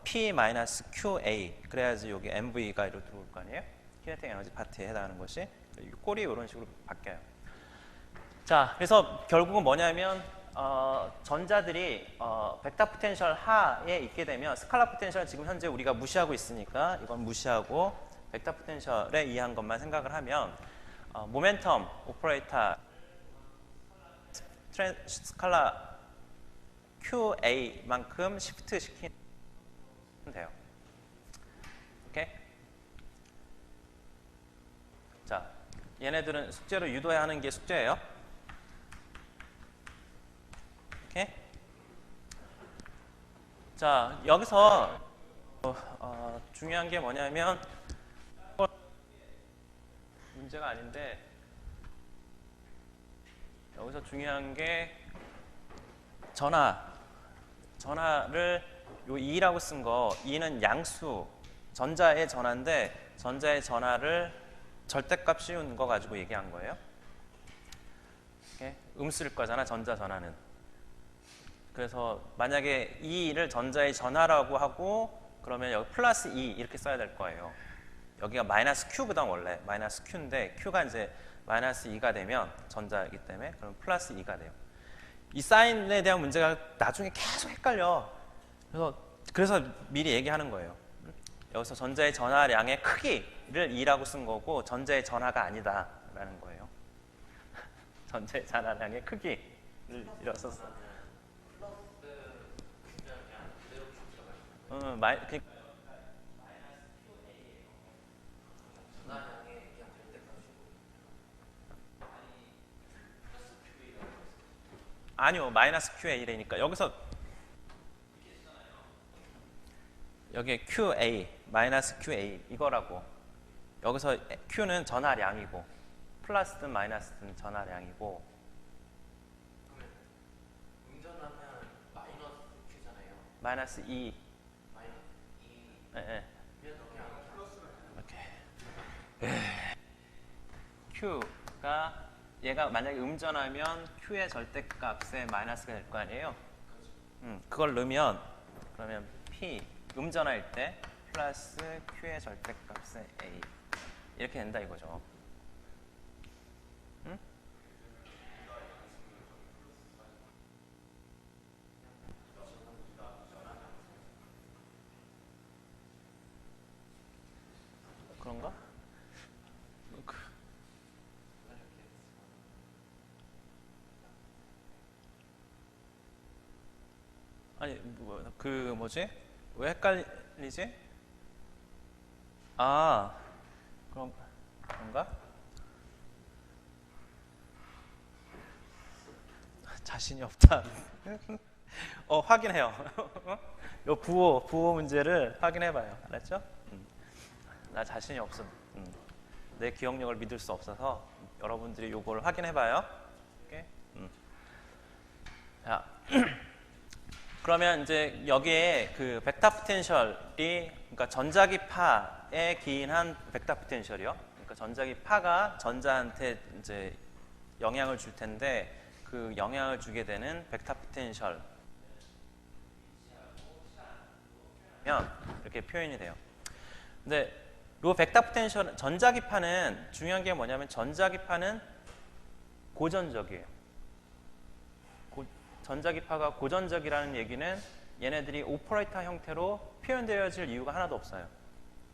p-qa 그래야지 여기 mv가 이로 들어올 거 아니에요? 키네틱 에너지 파트에 해당하는 것이 꼴이 이런 식으로 바뀌어요. 자, 그래서 결국은 뭐냐면 전자들이 벡터 포텐셜 하에 있게 되면 스칼라 포텐셜은 지금 현재 우리가 무시하고 있으니까 이건 무시하고 벡터 포텐셜에 의한 것만 생각을 하면 모멘텀 오퍼레이터 스칼라 QA만큼 시프트 시키면 돼요. 오케이? 자, 얘네들은 숙제로 유도해야 하는 게 숙제예요. 오케이? 자, 여기서 중요한 게 뭐냐면 문제가 아닌데 여기서 중요한 게 전하를 요 2라고 쓴 거 2는 양수 전자의 전하인데 전자의 전하를 절대값 씌운 거 가지고 얘기한 거예요. 쓸 거잖아 전자 전하는. 그래서 만약에 2를 전자의 전하라고 하고 그러면 여기 플러스 2 이렇게 써야 될 거예요. 여기가 마이너스 Q거든 원래 마이너스 Q인데 Q가 이제 마이너스 2가 되면 전자이기 때문에 그럼 플러스 2가 돼요. 이 사인에 대한 문제가 나중에 계속 헷갈려. 그래서 미리 얘기하는 거예요. 여기서 전자의 전하량의 크기를 2라고 쓴 거고 전자의 전하가 아니다라는 거예요. 전자의 전하량의 크기를 이렇게 썼어. 아니요, 마이너스 QA라니까 여기서 여기 QA, 마이너스 QA 이거라고. 여기서 Q는 전하량이고 플러스든 마이너스든 전하량이고. 운전하면 마이너스 Q잖아요. 마이너스 2. 마이너스 2. 네. 이렇게. Q가 얘가 만약에 음전하면 Q의 절대값에 마이너스가 될 거 아니에요? 그걸 넣으면 그러면 P 음전할 때 플러스 Q의 절대값에 A 이렇게 된다 이거죠. 응? 그런가? 아니 그 뭐지? 왜 헷갈리지? 아 그런가? 자신이 없다. 확인해요. 요 부호 문제를 확인해봐요. 알았죠? 나 자신이 없어. 내 기억력을 믿을 수 없어서 여러분들이 요걸 확인해봐요. 오케이? 자. 그러면 이제 여기에 그 벡터 포텐셜이 그러니까 전자기파에 기인한 벡터 포텐셜이요. 그러니까 전자기파가 전자한테 이제 영향을 줄 텐데 그 영향을 주게 되는 벡터 포텐셜 이렇게 표현이 돼요. 근데 이 벡터 포텐셜 전자기파는 중요한 게 뭐냐면 전자기파는 고전적이에요. 전자기파가 고전적이라는 얘기는 얘네들이 오퍼레이터 형태로 표현되어질 이유가 하나도 없어요.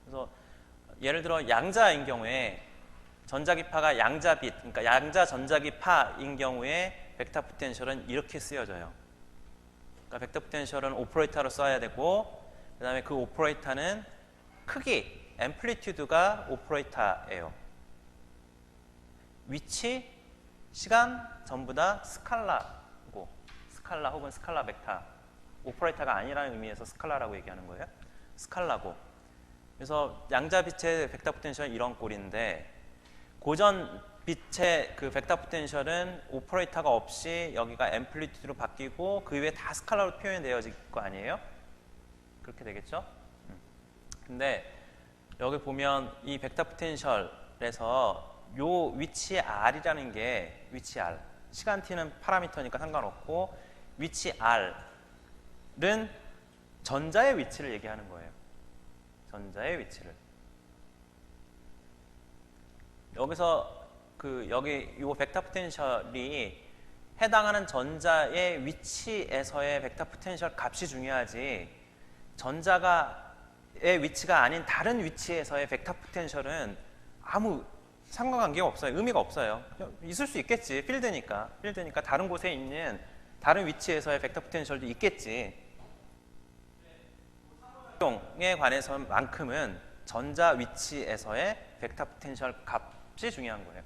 그래서 예를 들어 양자인 경우에 전자기파가 양자빛, 그러니까 양자 전자기파인 경우에 벡터 포텐셜은 이렇게 쓰여져요. 그러니까 벡터 포텐셜은 오퍼레이터로 써야 되고 그 다음에 그 오퍼레이터는 크기, 앰플리튜드가 오퍼레이터예요. 위치, 시간 전부 다 스칼라고 스칼라 혹은 스칼라 벡터. 오퍼레이터가 아니라는 의미에서 스칼라라고 얘기하는 거예요. 스칼라고. 그래서 양자 빛의 벡터 포텐셜은 이런 꼴인데 고전 빛의 그 벡터 포텐셜은 오퍼레이터가 없이 여기가 앰플리튜드로 바뀌고 그 위에 다 스칼라로 표현되어질 거 아니에요? 그렇게 되겠죠? 근데 여기 보면 이 벡터 포텐셜에서 요 위치 r이라는 게 위치 r, 시간 t는 파라미터니까 상관없고 위치 r은 전자의 위치를 얘기하는 거예요. 전자의 위치를. 여기서 여기 요 벡터 포텐셜이 해당하는 전자의 위치에서의 벡터 포텐셜 값이 중요하지 전자의 위치가 아닌 다른 위치에서의 벡터 포텐셜은 아무 상관관계가 없어요. 의미가 없어요. 있을 수 있겠지. 필드니까 다른 곳에 있는 다른 위치에서의 벡터 포텐셜도 있겠지. 에 관해서만큼은 전자 위치에서의 벡터 포텐셜 값이 중요한 거예요.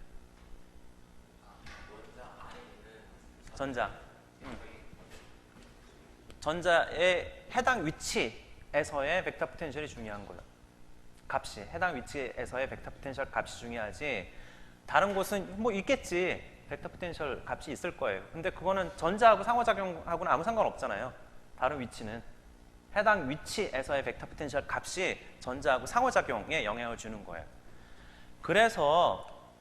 전자의 해당 위치에서의 벡터 포텐셜이 중요한 거예요. 값이 해당 위치에서의 벡터 포텐셜 값이 중요하지 다른 곳은 뭐 있겠지. 벡터 포텐셜 값이 있을 거예요. 근데 그거는 전자하고 상호작용하고는 아무 상관없잖아요. 다른 위치는 해당 위치에서의 벡터 포텐셜 값이 전자하고 상호작용에 영향을 주는 거예요. 그래서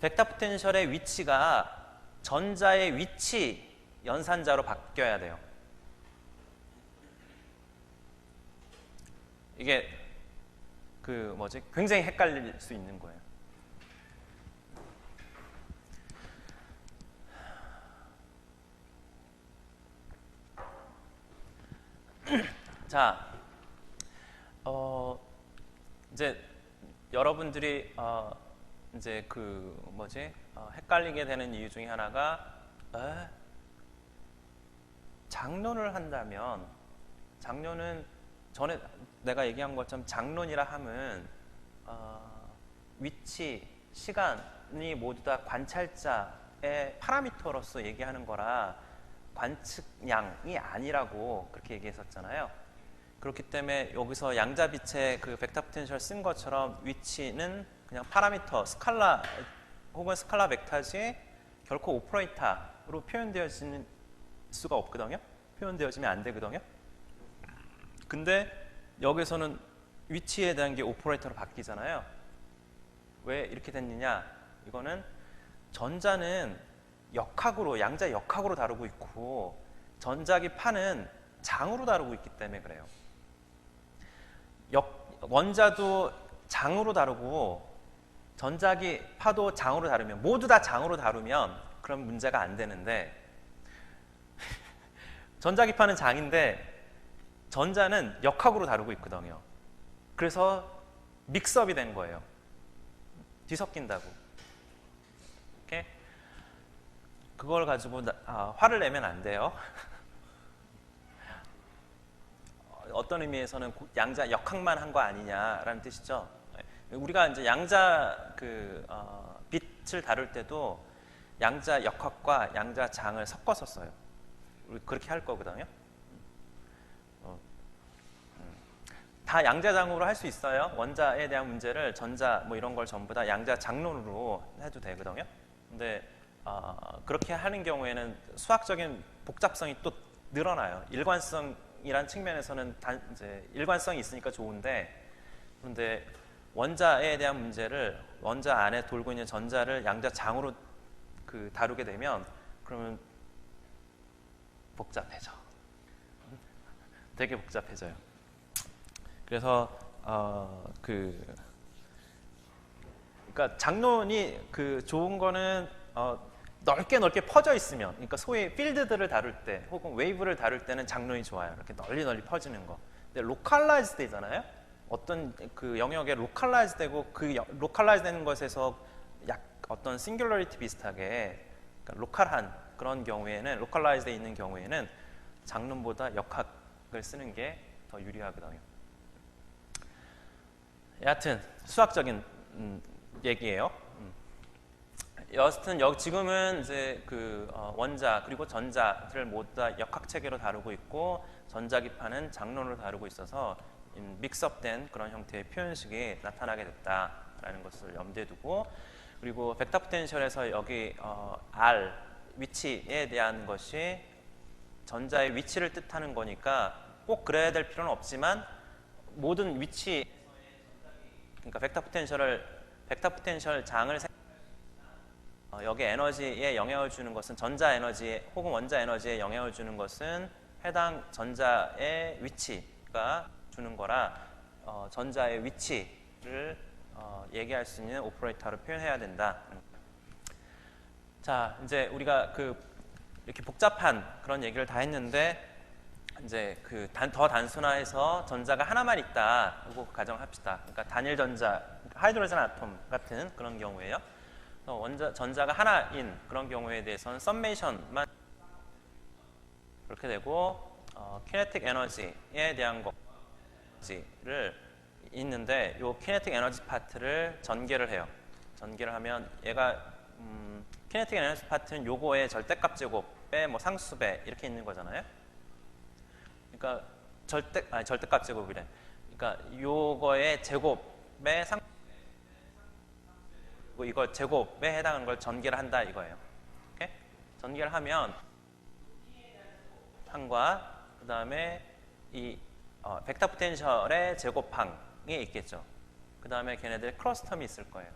벡터 포텐셜의 위치가 전자의 위치 연산자로 바뀌어야 돼요. 이게 굉장히 헷갈릴 수 있는 거예요. 자, 이제 여러분들이 이제 헷갈리게 되는 이유 중에 하나가 장론을 한다면 장론은 전에 내가 얘기한 것처럼 장론이라 함은 위치, 시간이 모두 다 관찰자의 파라미터로서 얘기하는 거라 관측량이 아니라고 그렇게 얘기했었잖아요. 그렇기 때문에 여기서 양자빛의 그 벡터 포텐셜 쓴 것처럼 위치는 그냥 파라미터, 스칼라 혹은 스칼라 벡터지 결코 오퍼레이터로 표현되어지는 수가 없거든요. 표현되어지면 안 되거든요. 근데 여기서는 위치에 대한 게 오퍼레이터로 바뀌잖아요. 왜 이렇게 됐느냐? 이거는 전자는 역학으로, 양자 역학으로 다루고 있고 전자기 파는 장으로 다루고 있기 때문에 그래요. 원자도 장으로 다루고 전자기 파도 장으로 다루면 모두 다 장으로 다루면 그럼 문제가 안 되는데 전자기 파는 장인데 전자는 역학으로 다루고 있거든요. 그래서 믹스업이 된 거예요. 뒤섞인다고. 오케이? 그걸 가지고 화를 내면 안 돼요. 어떤 의미에서는 양자 역학만 한 거 아니냐라는 뜻이죠. 우리가 이제 양자 빛을 다룰 때도 양자 역학과 양자 장을 섞어서 써요. 우리 그렇게 할 거거든요. 다 양자장으로 할 수 있어요. 원자에 대한 문제를 전자 이런 걸 전부 다 양자장론으로 해도 되거든요. 근데 그렇게 하는 경우에는 수학적인 복잡성이 또 늘어나요. 일관성이란 측면에서는 이제 일관성이 있으니까 좋은데 그런데 원자에 대한 문제를 원자 안에 돌고 있는 전자를 양자장으로 다루게 되면 그러면 복잡해져. 되게 복잡해져요. 그래서 그러니까 장론이 좋은 거는 넓게 퍼져 있으면, 그러니까 소위 필드들을 다룰 때 혹은 웨이브를 다룰 때는 장론이 좋아요. 이렇게 널리 퍼지는 거. 근데 로컬라이즈 되잖아요. 어떤 영역에 로컬라이즈 되고 로컬라이즈 되는 것에서 어떤 싱귤러리티 비슷하게 그러니까 로컬한 그런 경우에는 로컬라이즈 돼 있는 경우에는 장론보다 역학을 쓰는 게 더 유리하거든요. 여하튼 수학적인 얘기예요. 여하튼 지금은 이제 그 원자 그리고 전자를 모두 다 역학체계로 다루고 있고 전자기파는 장론으로 다루고 있어서 믹스업된 그런 형태의 표현식이 나타나게 됐다라는 것을 염두에 두고, 그리고 벡터 포텐셜에서 여기 R 위치에 대한 것이 전자의 위치를 뜻하는 거니까 꼭 그래야 될 필요는 없지만 모든 위치, 그러니까 벡터 포텐셜 장을 여기 에너지에 영향을 주는 것은 전자 에너지에 혹은 원자 에너지에 영향을 주는 것은 해당 전자의 위치가 주는 거라 전자의 위치를 얘기할 수 있는 오퍼레이터로 표현해야 된다. 자, 이제 우리가 이렇게 복잡한 그런 얘기를 다 했는데 이제 더 단순화해서 전자가 하나만 있다고 가정합시다. 그러니까 단일 전자, 하이드로젠 아톰 같은 그런 경우에요. 전자가 하나인 그런 경우에 대해서는 썸메이션만 그렇게 되고 키네틱 에너지에 대한 것을 있는데 요 키네틱 에너지 파트를 전개를 해요. 전개를 하면 얘가 키네틱 에너지 파트는 요거의 절대값 제곱에 뭐 상수배 이렇게 있는 거잖아요. 그러니까 절대값 제곱이래. 그러니까 요거의 제곱의 이거 제곱에 해당하는 걸 전개를 한다 이거예요. 오케이? 전개를 하면 항과 그 다음에 이 벡터 포텐셜의 제곱항이 있겠죠. 그 다음에 걔네들 크로스텀이 있을 거예요.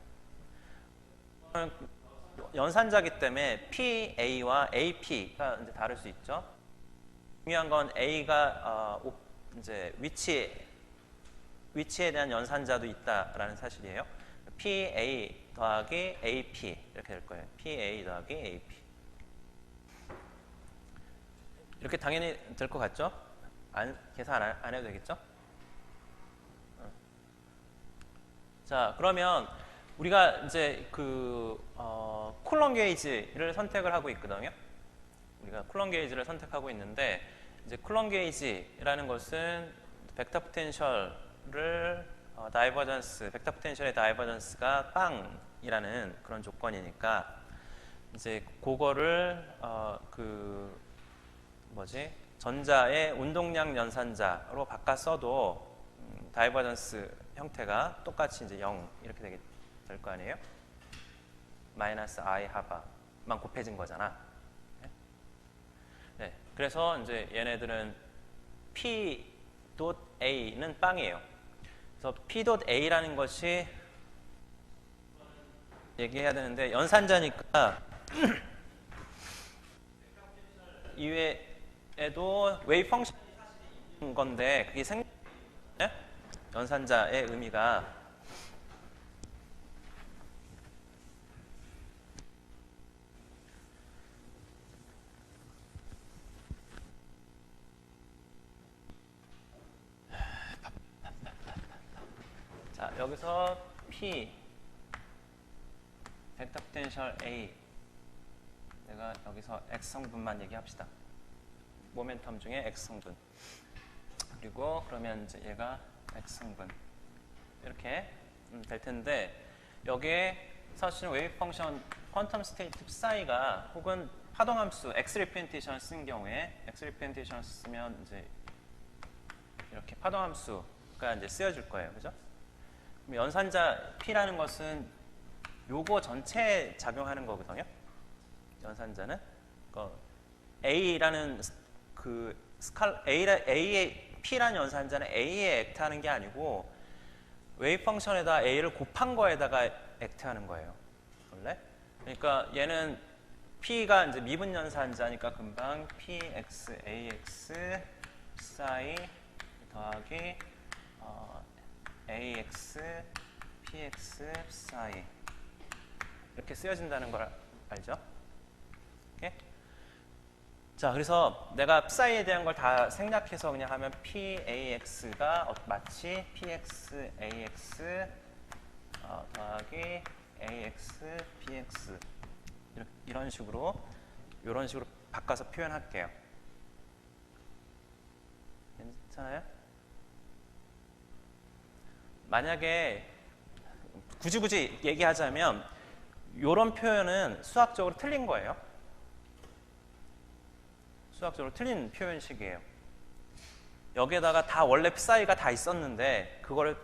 연산자기 때문에 PA와 AP가 이제 다를 수 있죠. 중요한 건 A가 이제 위치에 대한 연산자도 있다라는 사실이에요. PA 더하기 AP 이렇게 될 거예요. PA 더하기 AP. 이렇게 당연히 될 것 같죠? 계산 안 해도 되겠죠? 자, 그러면 우리가 이제 쿨럼 게이지를 선택을 하고 있거든요. 우리가 쿨럼 게이지를 선택하고 있는데 이제 쿨럼 게이지라는 것은 벡터 포텐셜을 벡터 포텐셜의 다이버전스가 빵이라는 그런 조건이니까 이제 그거를 전자의 운동량 연산자로 바꿔 써도 다이버전스 형태가 똑같이 이제 0 이렇게 될 거 아니에요? 마이너스 I 하바만 곱해진 거잖아. 네, 그래서 이제 얘네들은 P.A는 빵이에요. 그래서 P.A라는 것이 얘기해야 되는데 연산자니까 이외에도 웨이브 펑션인 건데 그게 연산자의 의미가 자, 여기서 P 벡터 포텐셜 A 내가 여기서 X 성분만 얘기합시다. 모멘텀 중에 X 성분. 그리고 그러면 이제 얘가 X 성분. 이렇게 될 텐데 여기에 사실은 웨이브 펑션 퀀텀 스테이트 psi가 혹은 파동함수 X 리프레젠테이션을 쓴 경우에 X 리프레젠테이션을 쓰면 이제 이렇게 파동함수가 이제 쓰여질 거예요. 그죠? 그럼 연산자 P라는 것은 요거 전체에 작용하는 거거든요. 연산자는 A라는 A의 P라는 연산자는 A에 액트하는 게 아니고 웨이브 펑션에다 A를 곱한 거에다가 액트하는 거예요. 원래. 그러니까 얘는 P가 이제 미분 연산자니까 금방 PX AX psi 더하기 AX PX psi 이렇게 쓰여진다는 걸 알죠? 오케이? 자, 그래서 내가 psi에 대한 걸 다 생략해서 그냥 하면 PAX가 마치 PXAX 더하기 AX PX 이런 식으로 바꿔서 표현할게요. 괜찮아요? 만약에 굳이 얘기하자면 이런 표현은 수학적으로 틀린 거예요. 수학적으로 틀린 표현식이에요. 여기에다가 다 원래 psi가 다 있었는데 그거를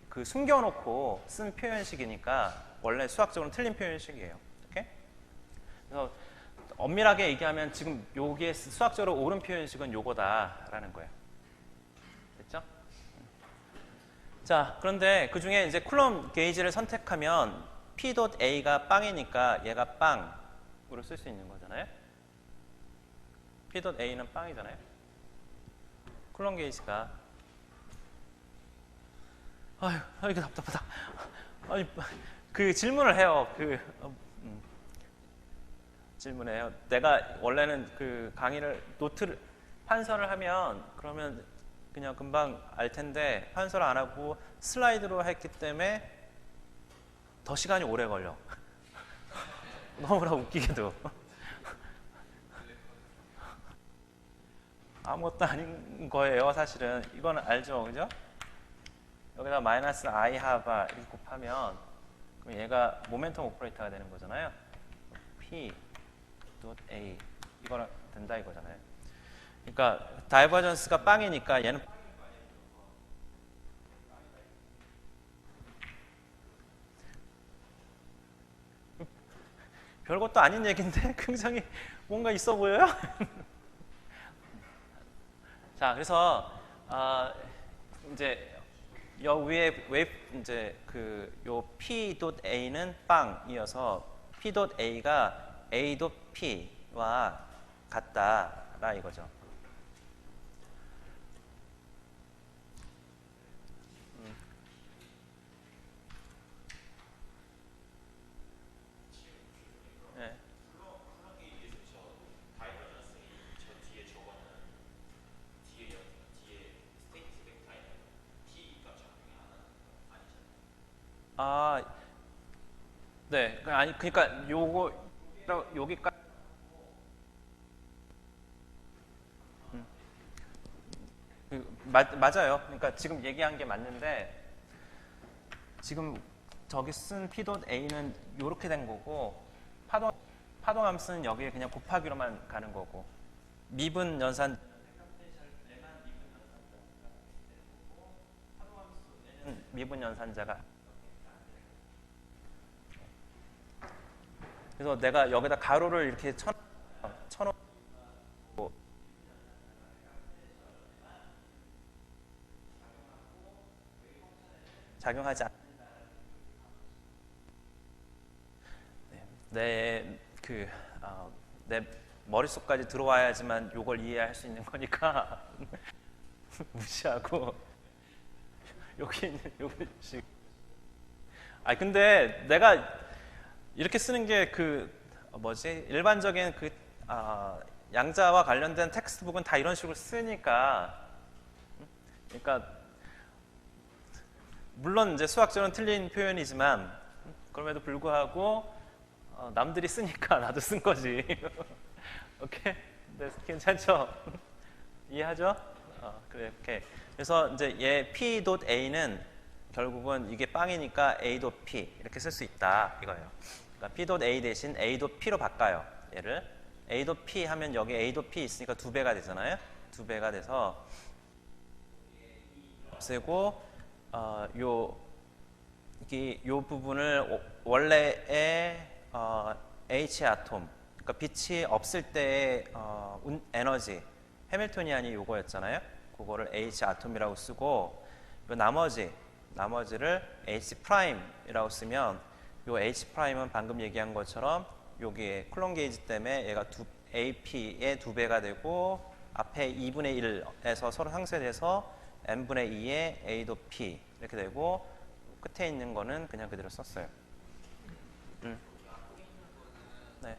그 숨겨놓고 쓴 표현식이니까 원래 수학적으로 틀린 표현식이에요. 오케이? 그래서 엄밀하게 얘기하면 지금 여기에 수학적으로 옳은 표현식은 요거다라는 거예요. 됐죠? 자, 그런데 그 중에 이제 쿨럼 게이지를 선택하면 P.A가 빵이니까 얘가 빵으로 쓸 수 있는 거잖아요. P.A는 빵이잖아요. 쿨럼 게이지가 아유, 이거 답답하다. 아니, 그 질문을 해요. 질문해요. 내가 원래는 그 강의를 노트를 판서를 하면 그러면 그냥 금방 알 텐데 판서를 안 하고 슬라이드로 했기 때문에 더 시간이 오래 걸려. 너무나 웃기게도. 아무것도 아닌 거예요, 사실은. 이거는 알죠, 그죠? 여기다 마이너스 I 하바 이렇게 곱하면 그럼 얘가 모멘텀 오퍼레이터가 되는 거잖아요. P.A 이거는 된다 이거잖아요. 그러니까 다이버전스가 빵이니까 얘는 별것도 아닌 얘기인데 굉장히 뭔가 있어 보여요? 자, 그래서 이제 여 위에 이제 요 P.A는 빵이어서 P.A가 A.P와 같다라 이거죠. 네. 아, 네. 아니 그러니까 요거 여기까지 맞아요. 그러니까 지금 얘기한 게 맞는데 지금 저기 쓴 P.A는 이렇게 된 거고 파동함수는 여기에 그냥 곱하기로만 가는 거고 미분 연산 미분 연산자가 그래서 내가 여기다 가로를 이렇게 쳐놓고 작용하지 않 내 머릿속까지 들어와야지만 이걸 이해할 수 있는 거니까 무시하고 여기 있는 요식 근데 내가 이렇게 쓰는 게 일반적인 양자와 관련된 텍스트북은 다 이런 식으로 쓰니까 그러니까 물론 이제 수학적으로는 틀린 표현이지만 그럼에도 불구하고 남들이 쓰니까 나도 쓴 거지. 오케이? 네, 괜찮죠? 이해하죠? 그래, 오케이. 그래서 이제 얘 P.A는 결국은 이게 빵이니까 A.P 이렇게 쓸 수 있다 이거예요. 그러니까 P.A 대신 A.P로 바꿔요. 얘를 A.P 하면 여기 A.P 있으니까 2배가 되잖아요. 2배가 돼서 없애고 요 부분을 원래의 H 아톰, 그러니까 빛이 없을 때의 에너지, 해밀토니안이 요거였잖아요. 그거를 H 아톰이라고 쓰고 요 나머지를 H 프라임이라고 쓰면 요 H 프라임은 방금 얘기한 것처럼 여기에 쿨럼 게이지 때문에 얘가 AP의 2배가 되고 앞에 2분의 1에서 서로 상쇄돼서 n분의 2의 A.P 이렇게 되고 끝에 있는 거는 그냥 그대로 썼어요. 네.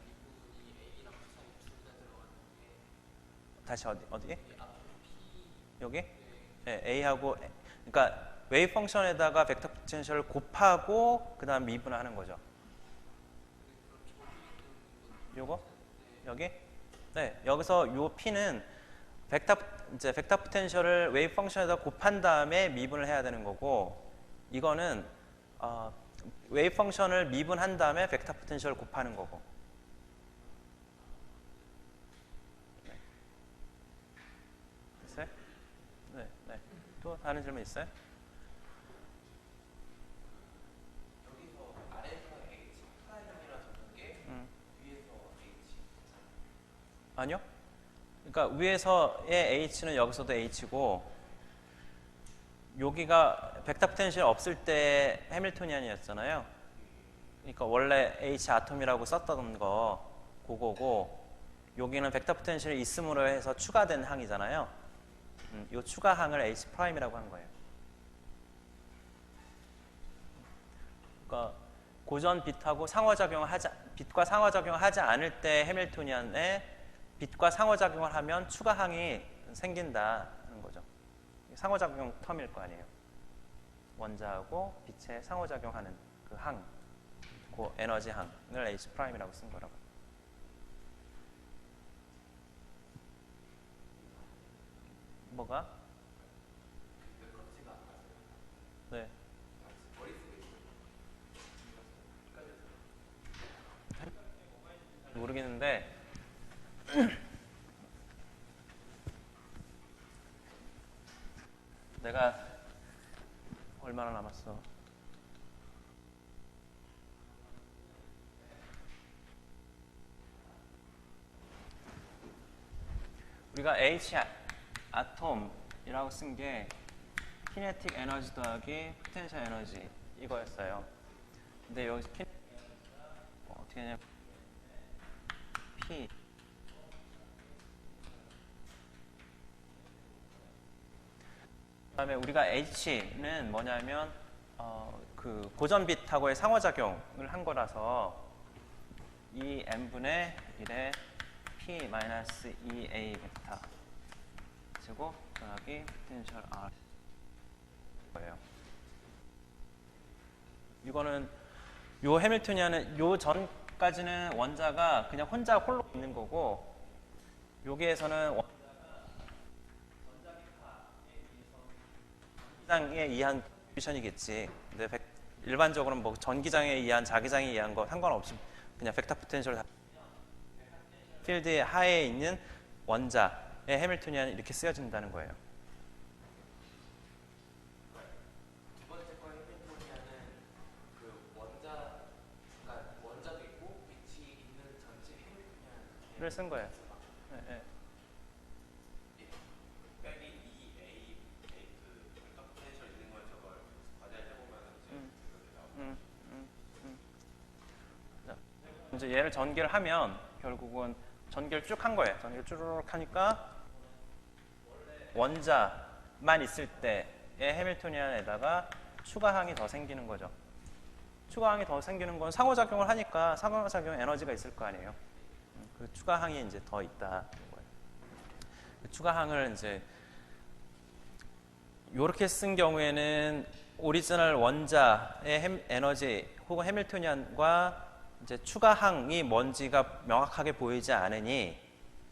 다시 어디? 여기? 네, A하고 그러니까 웨이브 펑션에다가 벡터 포텐셜을 곱하고 그다음 미분을 하는 거죠. 요거? 여기? 네, 여기서 요 P는 벡터 포텐셜을 웨이브 펑션에다 곱한 다음에 미분을 해야 되는 거고 이거는 웨이브 펑션을 미분한 다음에 벡터 포텐셜을 곱하는 거고. 네. 됐어요? 네, 네. 또 다른 질문 있어요? 여기서 아래에서 H 프라임이라 적은 게 위에서 H. 아니요. 그러니까 위에서의 H는 여기서도 H고 여기가 벡터 포텐셜 없을 때 해밀토니안이었잖아요. 그러니까 원래 H 아톰이라고 썼던 거 그거고 여기는 벡터 포텐셜이 있음으로 해서 추가된 항이잖아요. 이 추가 항을 H 프라임이라고 한 거예요. 그러니까 고전 빛하고 빛과 상호작용하지 않을 때 해밀토니안에 빛과 상호작용을 하면 추가 항이 생긴다는 거죠. 상호작용 텀일 거 아니에요. 원자하고 빛의 상호작용하는 그 항, 그 에너지 항을 H 프라임이라고 쓴 거라고. 뭐가? 네. 모르겠는데 내가 얼마나 남았어? 우리가 H 아톰이라고 쓴 게 키네틱 에너지 더하기 포텐셜 에너지 이거였어요. 근데 여기서 어떻게 하냐면 P 그다음에 우리가 H는 뭐냐면 그 고전빛하고의 상호작용을 한 거라서 이 n분의 1의 P-2A 벡터 제곱 더하기 포텐셜 R 거예요. 이거는 요 해밀토니안은 요 전까지는 원자가 그냥 혼자 홀로 있는 거고 여기에서는 전기장에 의한 미션이겠지. 근데 일반적으로는 뭐 전기장에 의한 자기장에 의한 거 상관없이 그냥 벡터 포텐셜 필드의 하에 있는 원자의 해밀토니안이 이렇게 쓰여진다는 거예요. 두 번째 거 해밀토니안은 그 원자도 있고 빛이 있는 전체 해밀토니안을 쓴 거예요. 네, 네. 빼기 2A 그 벡터 포텐셜 있는 걸 저걸 과제할 때 보면 이제 얘를 전개를 하면 결국은 전개를 쭉 한 거예요. 전개를 쭉 하니까 원자만 있을 때의 해밀토니안에다가 추가항이 더 생기는 거죠. 추가항이 더 생기는 건 상호작용을 하니까 상호작용 에너지가 있을 거 아니에요. 그 추가항이 이제 더 있다는 거예요. 그 추가항을 이제 이렇게 쓴 경우에는 오리지널 원자의 에너지 혹은 해밀토니안과 이제 추가항이 뭔지가 명확하게 보이지 않으니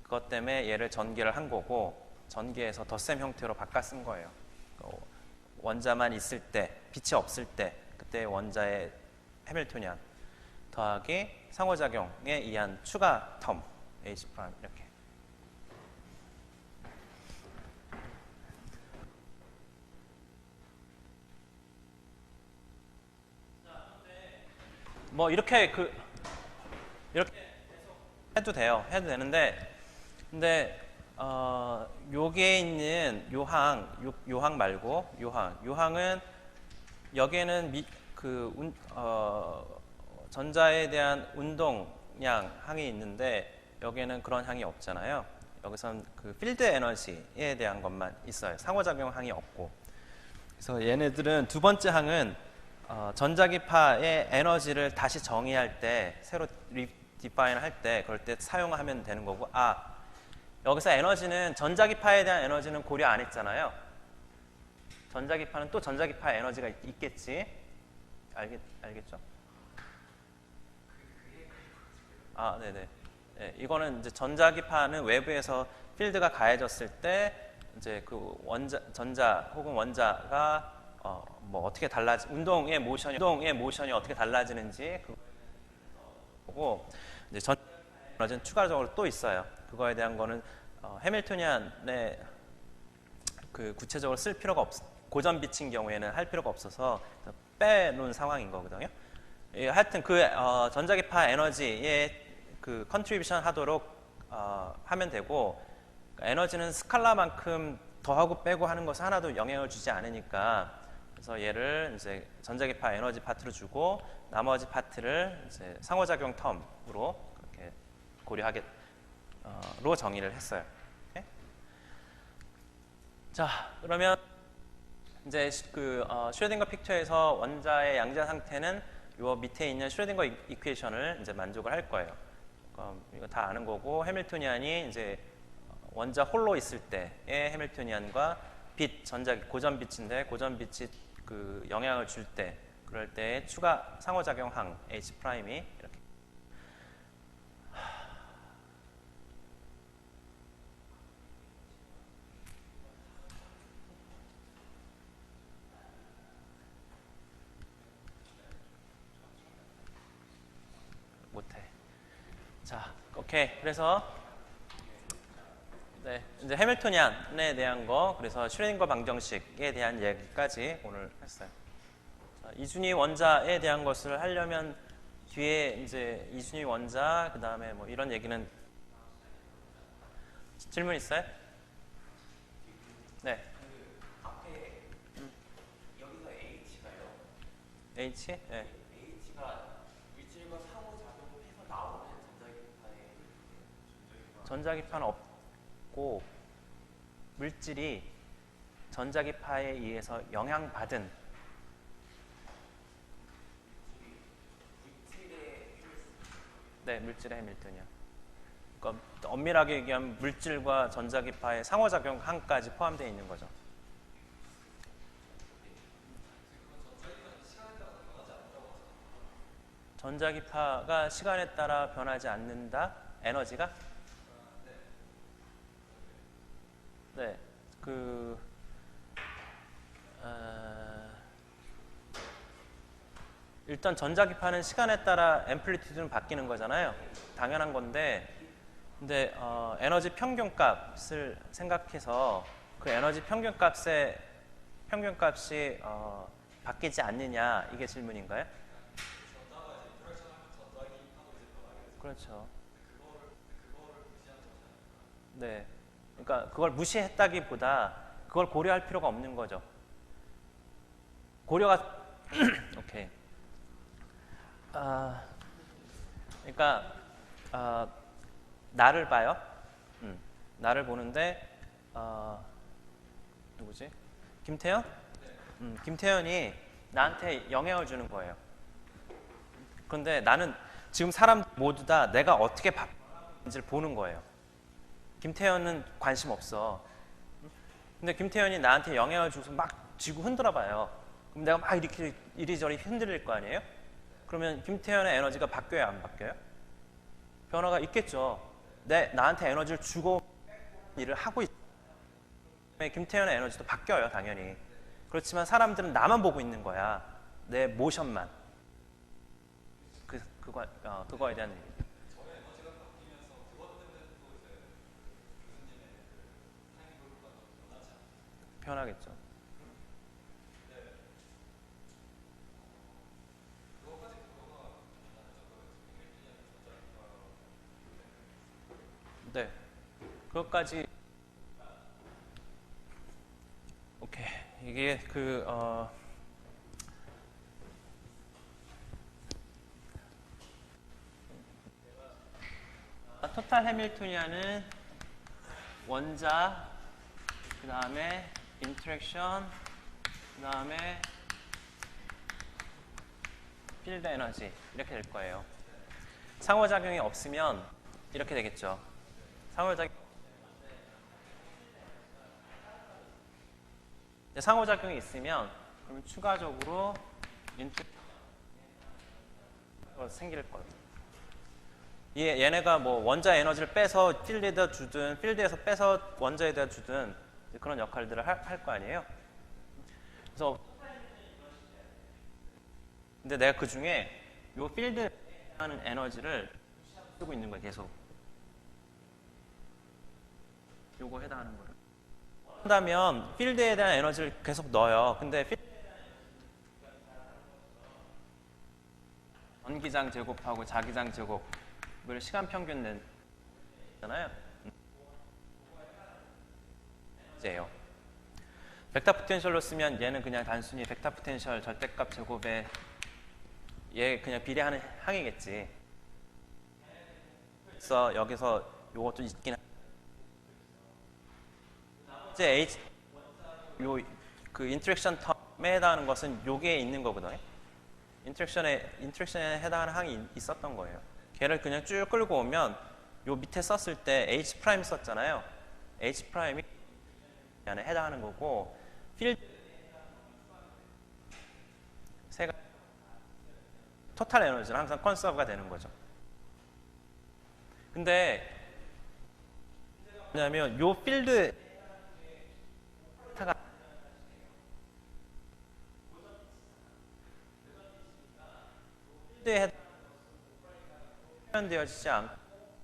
그것 때문에 얘를 전개를 한 거고 전개해서 덧셈 형태로 바꿔 쓴 거예요. 원자만 있을 때, 빛이 없을 때 그때 원자의 해밀토니안 더하기 상호작용에 의한 추가 텀 H 프라임 이렇게. 뭐 이렇게 해도 돼요. 해도 되는데 근데 여기에 있는 요항 말고 요항은 여기에는 전자에 대한 운동량 항이 있는데 여기에는 그런 항이 없잖아요. 여기선 그 필드 에너지에 대한 것만 있어요. 상호작용 항이 없고. 그래서 얘네들은 두 번째 항은 전자기파의 에너지를 다시 정의할 때 새로 디파인 할 때 그럴 때 사용하면 되는 거고 여기서 에너지는 전자기파에 대한 에너지는 고려 안 했잖아요. 전자기파는 또 전자기파 에너지가 있겠지. 알겠죠? 네네. 네, 이거는 이제 전자기파는 외부에서 필드가 가해졌을 때 이제 그 전자 혹은 원자가 뭐 어떻게 운동의 모션이 어떻게 달라지는지 그거 보고 이제 전 에너지는 추가적으로 또 있어요. 그거에 대한 거는 해밀토니안의 그 구체적으로 쓸 필요가 고전 빛인 경우에는 할 필요가 없어서 빼놓은 상황인 거거든요. 하여튼 그 전자기파 에너지에 그 컨트리뷰션 하도록 하면 되고, 에너지는 스칼라만큼 더하고 빼고 하는 것은 하나도 영향을 주지 않으니까, 그래서 얘를 이제 전자기파 에너지 파트로 주고 나머지 파트를 이제 상호작용 텀으로 그렇게 고려하게로 정의를 했어요. 오케이? 자, 그러면 이제 그 슈레딩거 픽처에서 원자의 양자 상태는 요 밑에 있는 슈레딩거 이퀘이션을 이제 만족을 할 거예요. 이거 다 아는 거고, 해밀토니안이 이제 원자 홀로 있을 때의 해밀토니안과 고전 빛인데 고전 빛이 그 영향을 줄 때, 그럴 때 추가 상호작용항 H 프라임이 이렇게 못해. 자, 오케이. 그래서 네, 이제 해밀토니안에 대한 거, 그래서 슈레딩거 방정식에 대한 얘기까지 오늘 했어요. 자, 이준희 원자에 대한 것을 하려면 뒤에 이제 이준희 원자, 그 다음에 뭐 이런 얘기는 질문 있어요? 네. 그 앞에 여기서 H가요. H? 네. H가 물질과 상호작용을 해서 나오는 전자기파의 전자기파는 없고 물질이 전자기파에 의해서 영향받은 물질의 해밀토니안. 그러니까 엄밀하게 얘기하면 물질과 전자기파의 상호작용항까지 포함되어 있는 거죠. 전자기파가 시간에 따라 변하지 않는다? 에너지가? 네, 일단 전자기파는 시간에 따라 앰플리튜드는 바뀌는 거잖아요. 당연한 건데, 근데 에너지 평균값을 생각해서 그 에너지 평균값이 바뀌지 않느냐, 이게 질문인가요? 그렇죠. 네. 그러니까 그걸 무시했다기보다 그걸 고려할 필요가 없는 거죠. 고려가 오케이. 그러니까 나를 봐요. 나를 보는데 누구지? 김태현? 김태현이 나한테 영향을 주는 거예요. 그런데 나는 지금 사람 모두 다 내가 어떻게 바뀌는지를 보는 거예요. 김태현은 관심 없어. 근데 김태현이 나한테 영향을 주고서 막 쥐고 흔들어 봐요. 그럼 내가 막 이렇게 이리저리 흔들릴 거 아니에요? 그러면 김태현의 에너지가 바뀌어요, 안 바뀌어요? 변화가 있겠죠. 나한테 에너지를 주고 일을 하고 있어요. 김태현의 에너지도 바뀌어요, 당연히. 그렇지만 사람들은 나만 보고 있는 거야. 내 모션만. 그거에 대한 얘기. 변하겠죠. 네. 그것까지 오케이. 이게 토탈 해밀토니안은 원자, 그 다음에 인터랙션, 그 다음에 필드 에너지, 이렇게 될 거예요. 상호작용이 없으면 이렇게 되겠죠. 상호작용이 있으면 그러면 추가적으로 생길 거예요. 얘네가 뭐 원자 에너지를 빼서 필드에다 주든 필드에서 빼서 원자에다 주든 그런 역할들을 할 거 아니에요. 그래서 근데 내가 그 중에 요 필드에 하는 에너지를 쓰고 있는 거야, 계속. 요거 해당하는 거를. 한다면 필드에 대한 에너지를 계속 넣어요. 근데 전기장 제곱하고 자기장 제곱을 시간 평균 냈잖아요. 예요. 벡터 포텐셜로 쓰면 얘는 그냥 단순히 벡터 포텐셜 절대값 제곱에 얘 그냥 비례하는 항이겠지. 그래서 여기서 요것도 있긴 이제 H 요 그 인터랙션 텀에 해당하는 것은 요게 있는 거거든요. 인터랙션에 해당하는 항이 있었던 거예요. 걔를 그냥 쭉 끌고 오면 요 밑에 썼을 때 H 프라임 썼잖아요. H 프라임이 안에 해당하는 거고 필드 세 가지 토탈 에너지는 항상 컨서브가 되는 거죠. 근데 뭐냐면 요 필드 필드에 표현되어지지 않고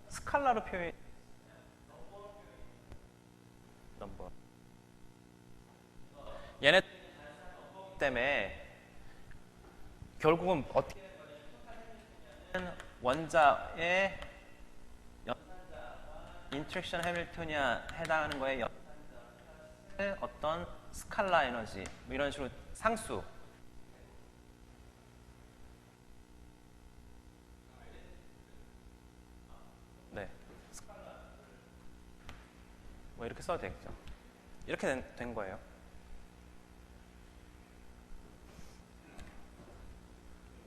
스칼라로 표현 넘버 얘네 때문에 결국은 어떻게 원자의 인트랙션 해밀토니아 해당하는 거에 어떤 스칼라 에너지 뭐 이런 식으로 상수 네 뭐 이렇게 써도 되겠죠. 이렇게 된 거예요.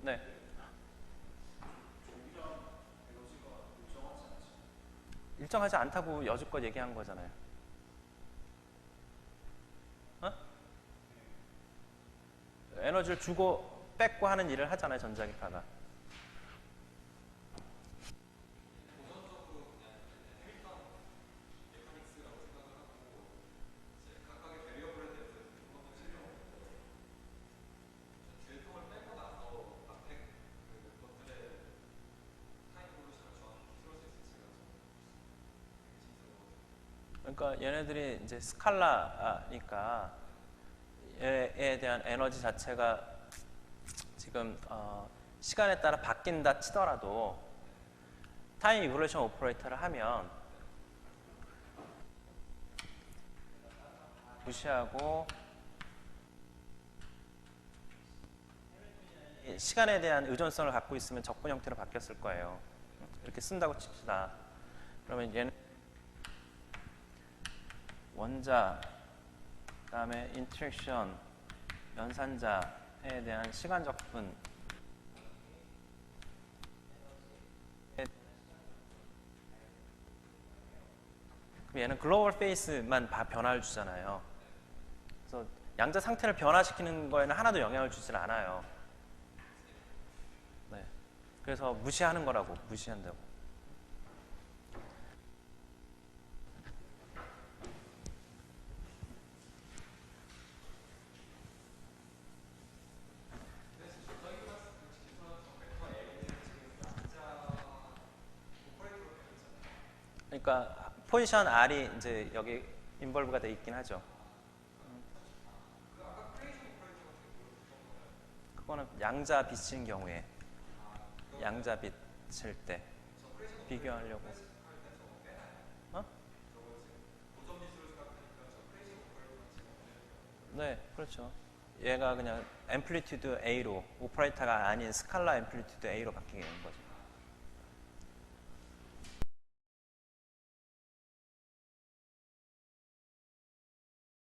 네. 일정하지 않다고 여지껏 얘기한 거잖아요. 어? 에너지를 주고 뺏고 하는 일을 하잖아요, 전자기파가. 그러니까 얘네들이 이제 스칼라니까 얘에 대한 에너지 자체가 지금 시간에 따라 바뀐다 치더라도 타임 이볼루션 오퍼레이터를 하면 무시하고 시간에 대한 의존성을 갖고 있으면 적분 형태로 바뀌었을 거예요. 이렇게 쓴다고 칩시다. 그러면 얘는 원자, 그다음에 인터랙션, 연산자에 대한 시간 적분 그럼 얘는 글로벌 페이스만 변화를 주잖아요. 그래서 양자 상태를 변화시키는 거에는 하나도 영향을 주질 않아요. 네. 그래서 무시하는 거라고, 무시한다고. 그러니까 포지션 R이 이제 여기 인볼브가 돼 있긴 하죠. 그거는 양자 빛인 경우에 양자 빛일 때 비교하려고. 어? 네, 그렇죠. 얘가 그냥 앰플리튜드 A로 오퍼레이터가 아닌 스칼라 앰플리튜드 A로 바뀌게 되는 거죠.